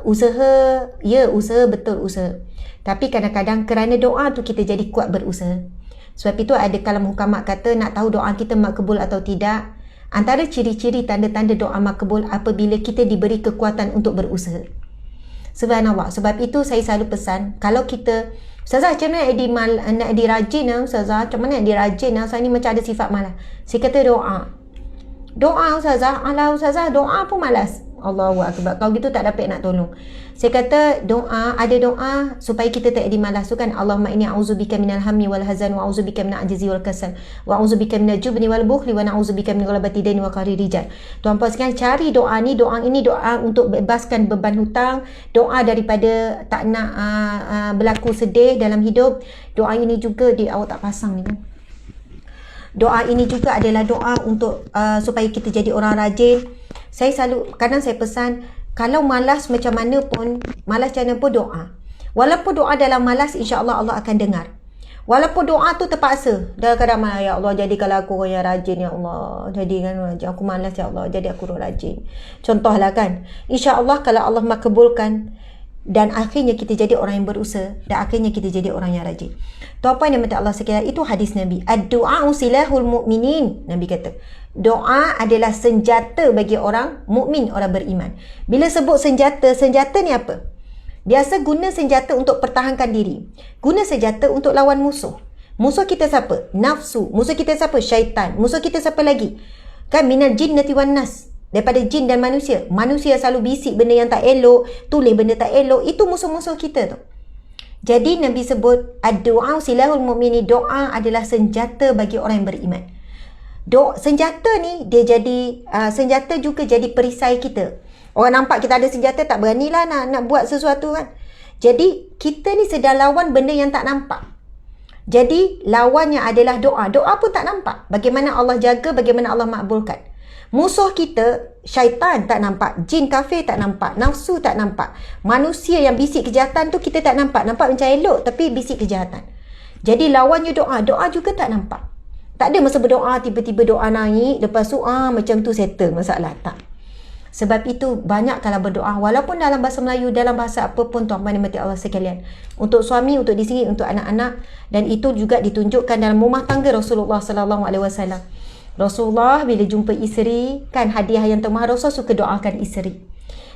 [SPEAKER 2] usaha, ya usaha, betul usaha. Tapi kadang-kadang kerana doa tu kita jadi kuat berusaha. Sebab itu ada kalam hukamat kata nak tahu doa kita makbul atau tidak, antara ciri-ciri tanda-tanda doa makbul apabila kita diberi kekuatan untuk berusaha. Subhanallah. Sebab itu saya selalu pesan, kalau kita, Ustazah macam mana nak dirajin lah Ustazah, macam mana nak dirajin lah, saya ni macam ada sifat malas. Saya kata doa Ustazah, alah Ustazah doa pun malas. Allahu Akbar. Kalau gitu tak dapat nak tolong. Saya kata ada doa supaya kita tak jadi malas tu kan. Allahumma inni a'udzubika minal hammi wal hazan wa a'udzubika minal ajzi wal kasal wa a'udzubika minal jubni wal bukhli wa na'udzubika min ghalabati daini wa qahri rijal. Tuan-puan sekalian, cari doa ni, doa untuk bebaskan beban hutang, doa daripada tak nak berlaku sedih dalam hidup. Doa ini juga awak tak pasang ni kan. Doa ini juga adalah doa untuk supaya kita jadi orang rajin. Saya selalu, kadang saya pesan, kalau malas macam mana pun doa. Walaupun doa dalam malas, insya-Allah Allah akan dengar. Walaupun doa tu terpaksa, dah kadang ya Allah jadikanlah aku orang yang rajin ya Allah. Jadikan aku malas ya Allah, jadi aku orang rajin. Contohlah kan. Insya-Allah kalau Allah makbulkan dan akhirnya kita jadi orang yang berusaha dan akhirnya kita jadi orang yang rajin. Tuan-puan yang mati Allah sekalian, itu hadis Nabi. Ad-du'a silahul mu'minin. Nabi kata, doa adalah senjata bagi orang mukmin, orang beriman. Bila sebut senjata ni apa? Biasa guna senjata untuk pertahankan diri. Guna senjata untuk lawan musuh. Musuh kita siapa? Nafsu. Musuh kita siapa? Syaitan. Musuh kita siapa lagi? Kan minal jinnati wan nas. Daripada jin dan manusia. Manusia selalu bisik benda yang tak elok, tulis benda tak elok. Itu musuh-musuh kita tu. Jadi Nabi sebut ad-du'a silahul mu'mini, doa adalah senjata bagi orang yang beriman. Senjata ni dia jadi senjata juga jadi perisai kita. Orang nampak kita ada senjata tak beranilah nak buat sesuatu kan. Jadi kita ni sedang lawan benda yang tak nampak. Jadi lawannya adalah doa. Doa pun tak nampak. Bagaimana Allah jaga, bagaimana Allah makbulkan. Musuh kita, syaitan tak nampak, jin kafir tak nampak, nafsu tak nampak, manusia yang bisik kejahatan tu kita tak nampak. Nampak macam elok tapi bisik kejahatan. Jadi lawannya doa. Doa juga tak nampak. Tak ada masa berdoa tiba-tiba doa naik, lepas tu macam tu settle masalah. Tak. Sebab itu banyak kalau berdoa, walaupun dalam bahasa Melayu, dalam bahasa apa pun, tuan-tuan dan mati Allah sekalian. Untuk suami, untuk isteri, untuk anak-anak, dan itu juga ditunjukkan dalam rumah tangga Rasulullah sallallahu alaihi wasallam. Rasulullah bila jumpa isteri, kan hadiah yang termahal, Rasul suka doakan isteri.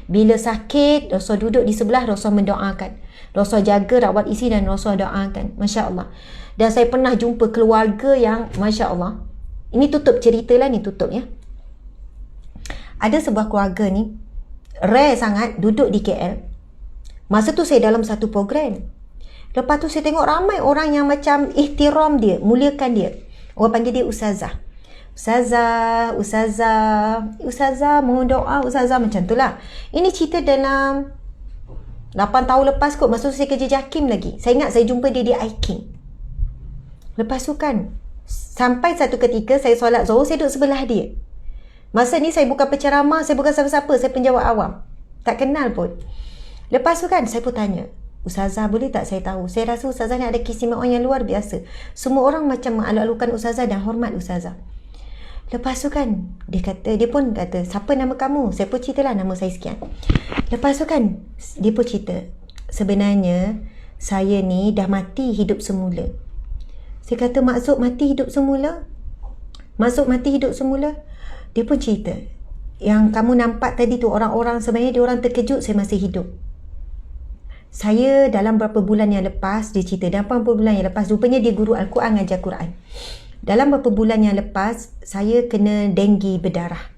[SPEAKER 2] Bila sakit, Rasul duduk di sebelah, Rasul mendoakan. Rasul jaga rawat isteri dan Rasul doakan. Masya Allah. Dan saya pernah jumpa keluarga yang Masya Allah. Ini tutup cerita lah ni, tutup ya. Ada sebuah keluarga ni, rare sangat, duduk di KL. Masa tu saya dalam satu program. Lepas tu saya tengok ramai orang yang macam ihtiram dia, muliakan dia. Orang panggil dia Ustazah. Ustazah, mohon doa Ustazah, macam tu lah. Ini cerita dalam 8 tahun lepas kot. Masa tu saya kerja JAKIM lagi. Saya ingat saya jumpa dia di iKing. Lepas tu kan, sampai satu ketika saya solat Zuhur, saya duduk sebelah dia. Masa ni saya bukan penceramah, saya bukan siapa-siapa, saya penjawab awam. Tak kenal pun. Lepas tu kan, saya pun tanya, Ustazah boleh tak saya tahu? Saya rasa Ustazah ni ada keistimewaan yang luar biasa. Semua orang macam mengalu-alukan Ustazah dan hormat Ustazah. Lepas tu kan, dia pun kata, siapa nama kamu? Saya pun ceritalah nama saya sekian. Lepas tu kan, dia pun cerita, sebenarnya saya ni dah mati hidup semula. Saya kata, maksud mati hidup semula? Dia pun cerita, yang kamu nampak tadi tu orang-orang, sebenarnya dia orang terkejut saya masih hidup. Saya dalam berapa bulan yang lepas, dia cerita, dalam berapa bulan yang lepas, rupanya dia guru Al-Quran, ngajar Quran. Dalam beberapa bulan yang lepas, saya kena denggi berdarah.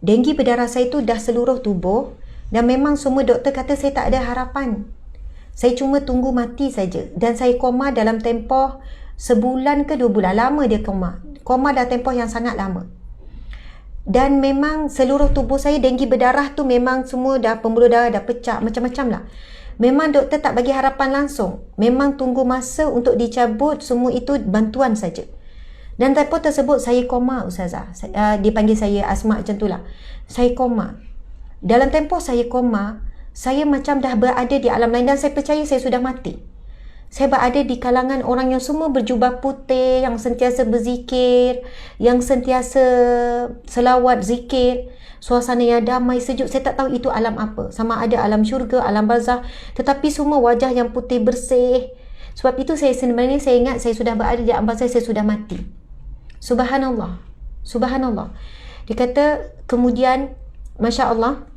[SPEAKER 2] Denggi berdarah saya tu dah seluruh tubuh dan memang semua doktor kata saya tak ada harapan. Saya cuma tunggu mati saja. Dan saya koma dalam tempoh sebulan ke 2 bulan. Lama dia koma. Koma dah tempoh yang sangat lama. Dan memang seluruh tubuh saya denggi berdarah tu memang semua dah, pembuluh darah dah pecah, macam-macam lah. Memang doktor tak bagi harapan langsung. Memang tunggu masa untuk dicabut semua itu, bantuan saja. Dan tempoh tersebut saya koma Ustazah. Dia panggil saya Asma macam tu lah. Saya koma. Dalam tempoh saya koma, saya macam dah berada di alam lain dan saya percaya saya sudah mati.
[SPEAKER 3] Saya berada di kalangan orang yang semua berjubah putih, yang sentiasa berzikir, yang sentiasa selawat zikir, suasana yang damai, sejuk. Saya tak tahu itu alam apa. Sama ada alam syurga, alam barzah, tetapi semua wajah yang putih bersih. Sebab itu sebenarnya saya ingat saya sudah berada di alam barzah, saya sudah mati. Subhanallah. Subhanallah. Dia kata kemudian, Masya Allah,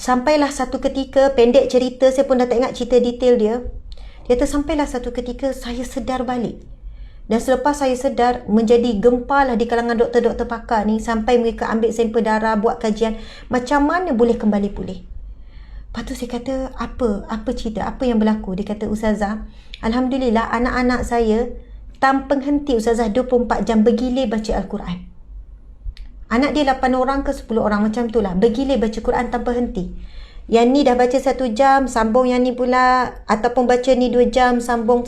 [SPEAKER 3] sampailah satu ketika, pendek cerita, saya pun dah tak ingat cerita detail dia. Dia kata sampailah satu ketika saya sedar balik. Dan selepas saya sedar, menjadi gempalah di kalangan doktor-doktor pakar ni, sampai mereka ambil sampel darah, buat kajian, macam mana boleh kembali pulih. Lepas tu saya kata, apa cerita, apa yang berlaku? Dia kata, Ustazah, Alhamdulillah anak-anak saya tanpa henti, Ustazah, 24 jam bergilir baca Al-Quran. Anak dia 8 orang ke 10 orang macam tu lah, bergilir baca Quran tanpa henti. Yang ni dah baca 1 jam, sambung yang ni pula, ataupun baca ni 2 jam, sambung.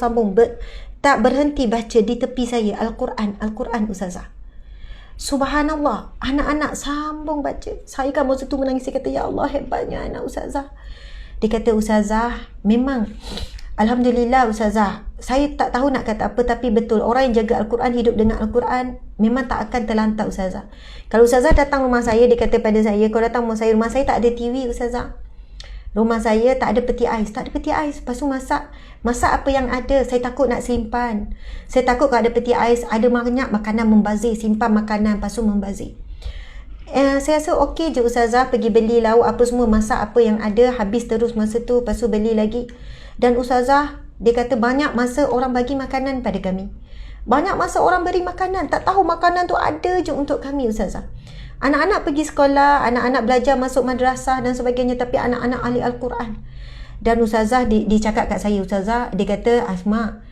[SPEAKER 3] Tak berhenti baca di tepi saya Al-Quran Ustazah. Subhanallah, anak-anak sambung baca. Saya kan masa tu menangis, saya kata, ya Allah, hebatnya anak Ustazah. Dia kata, Ustazah, memang Alhamdulillah Ustazah, saya tak tahu nak kata apa, tapi betul, orang yang jaga Al-Quran, hidup dengan Al-Quran, memang tak akan terlantar Ustazah. Kalau Ustazah datang rumah saya, dia kata pada saya, kalau datang rumah saya tak ada TV Ustazah. Rumah saya tak ada peti ais. Lepas tu masak apa yang ada. Saya takut nak simpan. Saya takut kalau ada peti ais, ada banyak makanan membazir. Simpan makanan, lepas tu membazir. Saya rasa okey je Ustazah, pergi beli lauk apa semua, masak apa yang ada, habis terus masa tu, lepas tu beli lagi. Dan Ustazah, dia kata banyak masa orang bagi makanan pada kami. Banyak masa orang beri makanan, tak tahu makanan tu ada je untuk kami Ustazah. Anak-anak pergi sekolah, anak-anak belajar masuk madrasah dan sebagainya, tapi anak-anak ahli Al-Quran. Dan Ustazah, dia cakap kat saya, Ustazah, dia kata, Asma,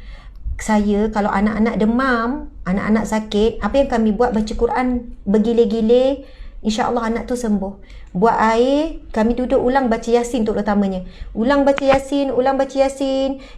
[SPEAKER 3] saya kalau anak-anak demam, anak-anak sakit, apa yang kami buat, baca Quran bergilir-gilir, insya-Allah anak tu sembuh. Buat air, kami duduk ulang baca Yasin terutamanya. Ulang baca Yasin.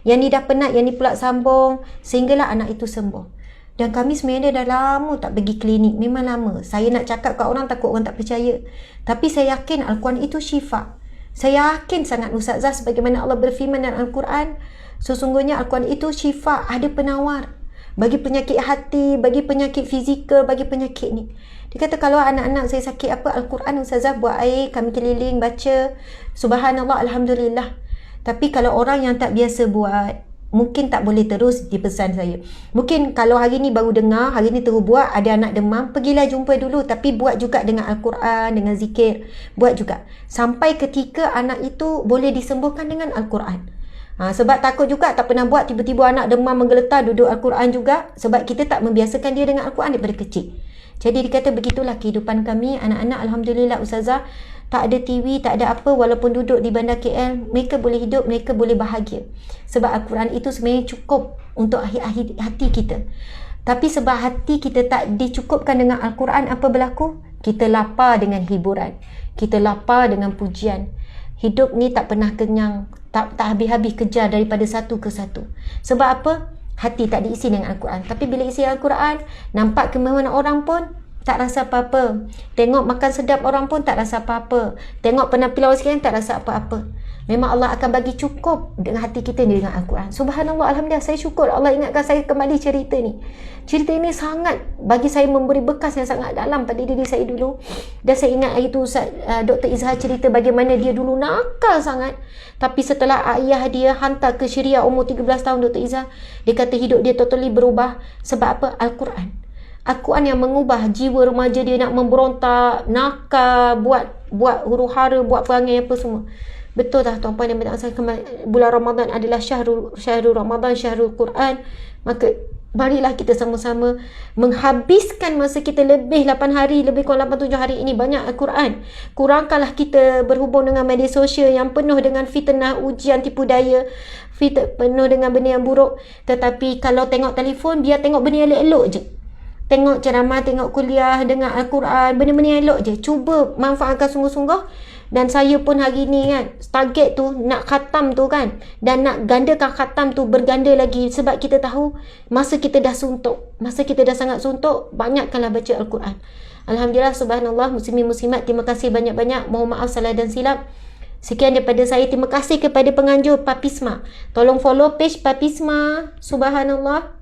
[SPEAKER 3] Yang ni dah penat, yang ni pula sambung, sehinggalah anak itu sembuh. Dan kami sebenarnya dah lama tak pergi klinik. Memang lama. Saya nak cakap kat orang, takut orang tak percaya. Tapi saya yakin Al-Quran itu syifa. Saya yakin sangat Ustazah, sebagaimana Allah berfirman dalam Al-Quran, sesungguhnya Al-Quran itu syifa, ada penawar. Bagi penyakit hati, bagi penyakit fizikal, bagi penyakit ni. Dia kata kalau anak-anak saya sakit apa, Al-Quran Ustazah, buat air, kami keliling baca. Subhanallah, Alhamdulillah. Tapi kalau orang yang tak biasa buat, mungkin tak boleh terus dipesan saya. Mungkin kalau hari ni baru dengar, hari ni terus buat, ada anak demam, pergilah jumpa dulu. Tapi buat juga dengan Al-Quran, dengan zikir. Buat juga. Sampai ketika anak itu boleh disembuhkan dengan Al-Quran. Sebab takut juga tak pernah buat, tiba-tiba anak demam menggeletar duduk Al-Quran juga. Sebab kita tak membiasakan dia dengan Al-Quran daripada kecil. Jadi dia kata begitulah kehidupan kami. Anak-anak Alhamdulillah Ustazah, tak ada TV, tak ada apa, walaupun duduk di bandar KL, mereka boleh hidup, mereka boleh bahagia. Sebab Al-Quran itu sebenarnya cukup untuk hati kita. Tapi sebab hati kita tak dicukupkan dengan Al-Quran, apa berlaku? Kita lapar dengan hiburan. Kita lapar dengan pujian. Hidup ni tak pernah kenyang, tak habis-habis kejar daripada satu ke satu. Sebab apa? Hati tak diisi dengan Al-Quran. Tapi bila isi Al-Quran, nampak kemewahan orang pun tak rasa apa-apa. Tengok makan sedap orang pun tak rasa apa-apa. Tengok penampilan orang sekalian tak rasa apa-apa. Memang Allah akan bagi cukup dengan hati kita ni dengan Al-Quran. Subhanallah, Alhamdulillah, saya syukur Allah ingatkan saya kembali cerita ni. Cerita ini sangat bagi saya memberi bekas yang sangat dalam pada diri saya dulu. Dan saya ingat hari tu Dr. Izhar cerita bagaimana dia dulu nakal sangat. Tapi setelah ayah dia hantar ke Syria umur 13 tahun, Dr. Izhar, dia kata hidup dia totally berubah. Sebab apa? Al-Quran. Al-Quran yang mengubah jiwa remaja dia, nak memberontak, nakal, buat huru-hara, buat perangai apa semua. Betul tak tuan-puan yang bertakwa, bulan Ramadan adalah syahrul Ramadan, syahrul Quran. Maka marilah kita sama-sama menghabiskan masa kita lebih 8 hari, lebih kurang 8-7 hari ini banyak Al-Quran. Kurangkanlah kita berhubung dengan media sosial yang penuh dengan fitnah, ujian, tipu daya, penuh dengan benda yang buruk. Tetapi kalau tengok telefon, biar tengok benda yang elok-elok je. Tengok ceramah, tengok kuliah, dengar Al-Quran, benda-benda yang elok je. Cuba manfaatkan sungguh-sungguh. Dan saya pun hari ni kan, target tu nak khatam tu kan, dan nak gandakan khatam tu berganda lagi. Sebab kita tahu masa kita dah suntuk, masa kita dah sangat suntuk, banyakkanlah baca Al-Quran. Alhamdulillah, subhanallah, muslimin muslimat, terima kasih banyak-banyak. Mohon maaf salah dan silap. Sekian daripada saya. Terima kasih kepada penganjur Papisma. Tolong follow page Papisma. Subhanallah.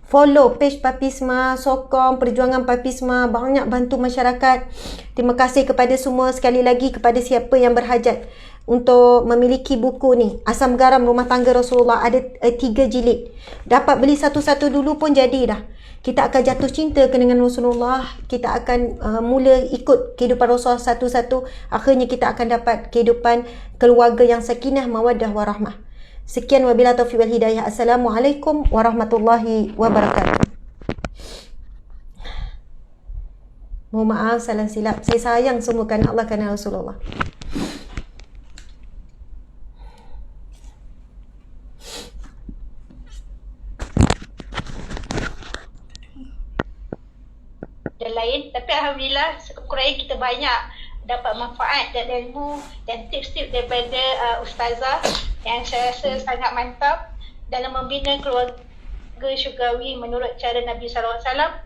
[SPEAKER 3] Follow page Papisma, sokong perjuangan Papisma, banyak bantu masyarakat. Terima kasih kepada semua, sekali lagi kepada siapa yang berhajat untuk memiliki buku ni, Asam Garam Rumah Tangga Rasulullah, ada 3 jilid. Dapat beli satu-satu dulu pun jadi dah. Kita akan jatuh cinta dengan Rasulullah, kita akan mula ikut kehidupan Rasulullah satu-satu. Akhirnya kita akan dapat kehidupan keluarga yang sakinah, mawaddah, warahmah. Sekian, wabillahi taufiq wal hidayah. Assalamualaikum warahmatullahi wabarakatuh. Mohon maaf salah silap. Saya sayang semua kerana Allah, kerana Rasulullah.
[SPEAKER 1] Dan lain, tapi alhamdulillah sekurang-kurangnya kita banyak dapat manfaat dan ilmu dan tips-tips daripada ustazah yang saya rasa sangat mantap dalam membina keluarga syurgawi menurut cara Nabi SAW.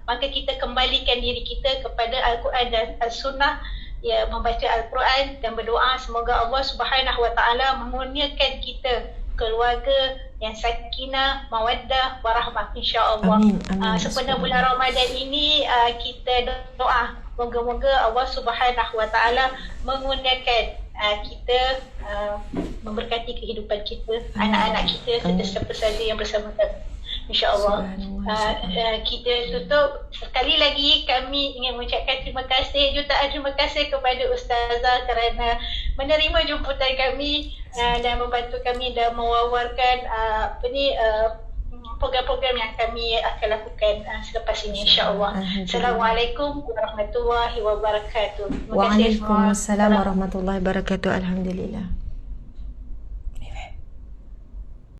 [SPEAKER 1] Maka kita kembalikan diri kita kepada Al-Quran dan As-Sunnah, ya, membaca Al-Quran dan berdoa semoga Allah Subhanahu Wa Taala mengurniakan kita keluarga yang sakinah, mawaddah, warahmah, insya-Allah. Sempena bulan Ramadan ini kita doa moga-moga Allah Subhanahu Wa Taala mengurniakan kita, memberkati kehidupan kita, anak-anak kita serta siapa saja yang bersama kami, insya-Allah. Kita tutup, sekali lagi kami ingin mengucapkan terima kasih, jutaan terima kasih kepada Ustazah kerana menerima jemputan kami dan membantu kami dalam mewawarkan program-program yang kami akan lakukan selepas ini, insya-Allah. Assalamualaikum warahmatullahi wabarakatuh.
[SPEAKER 2] Waalaikumsalam warahmatullahi wabarakatuh. Alhamdulillah.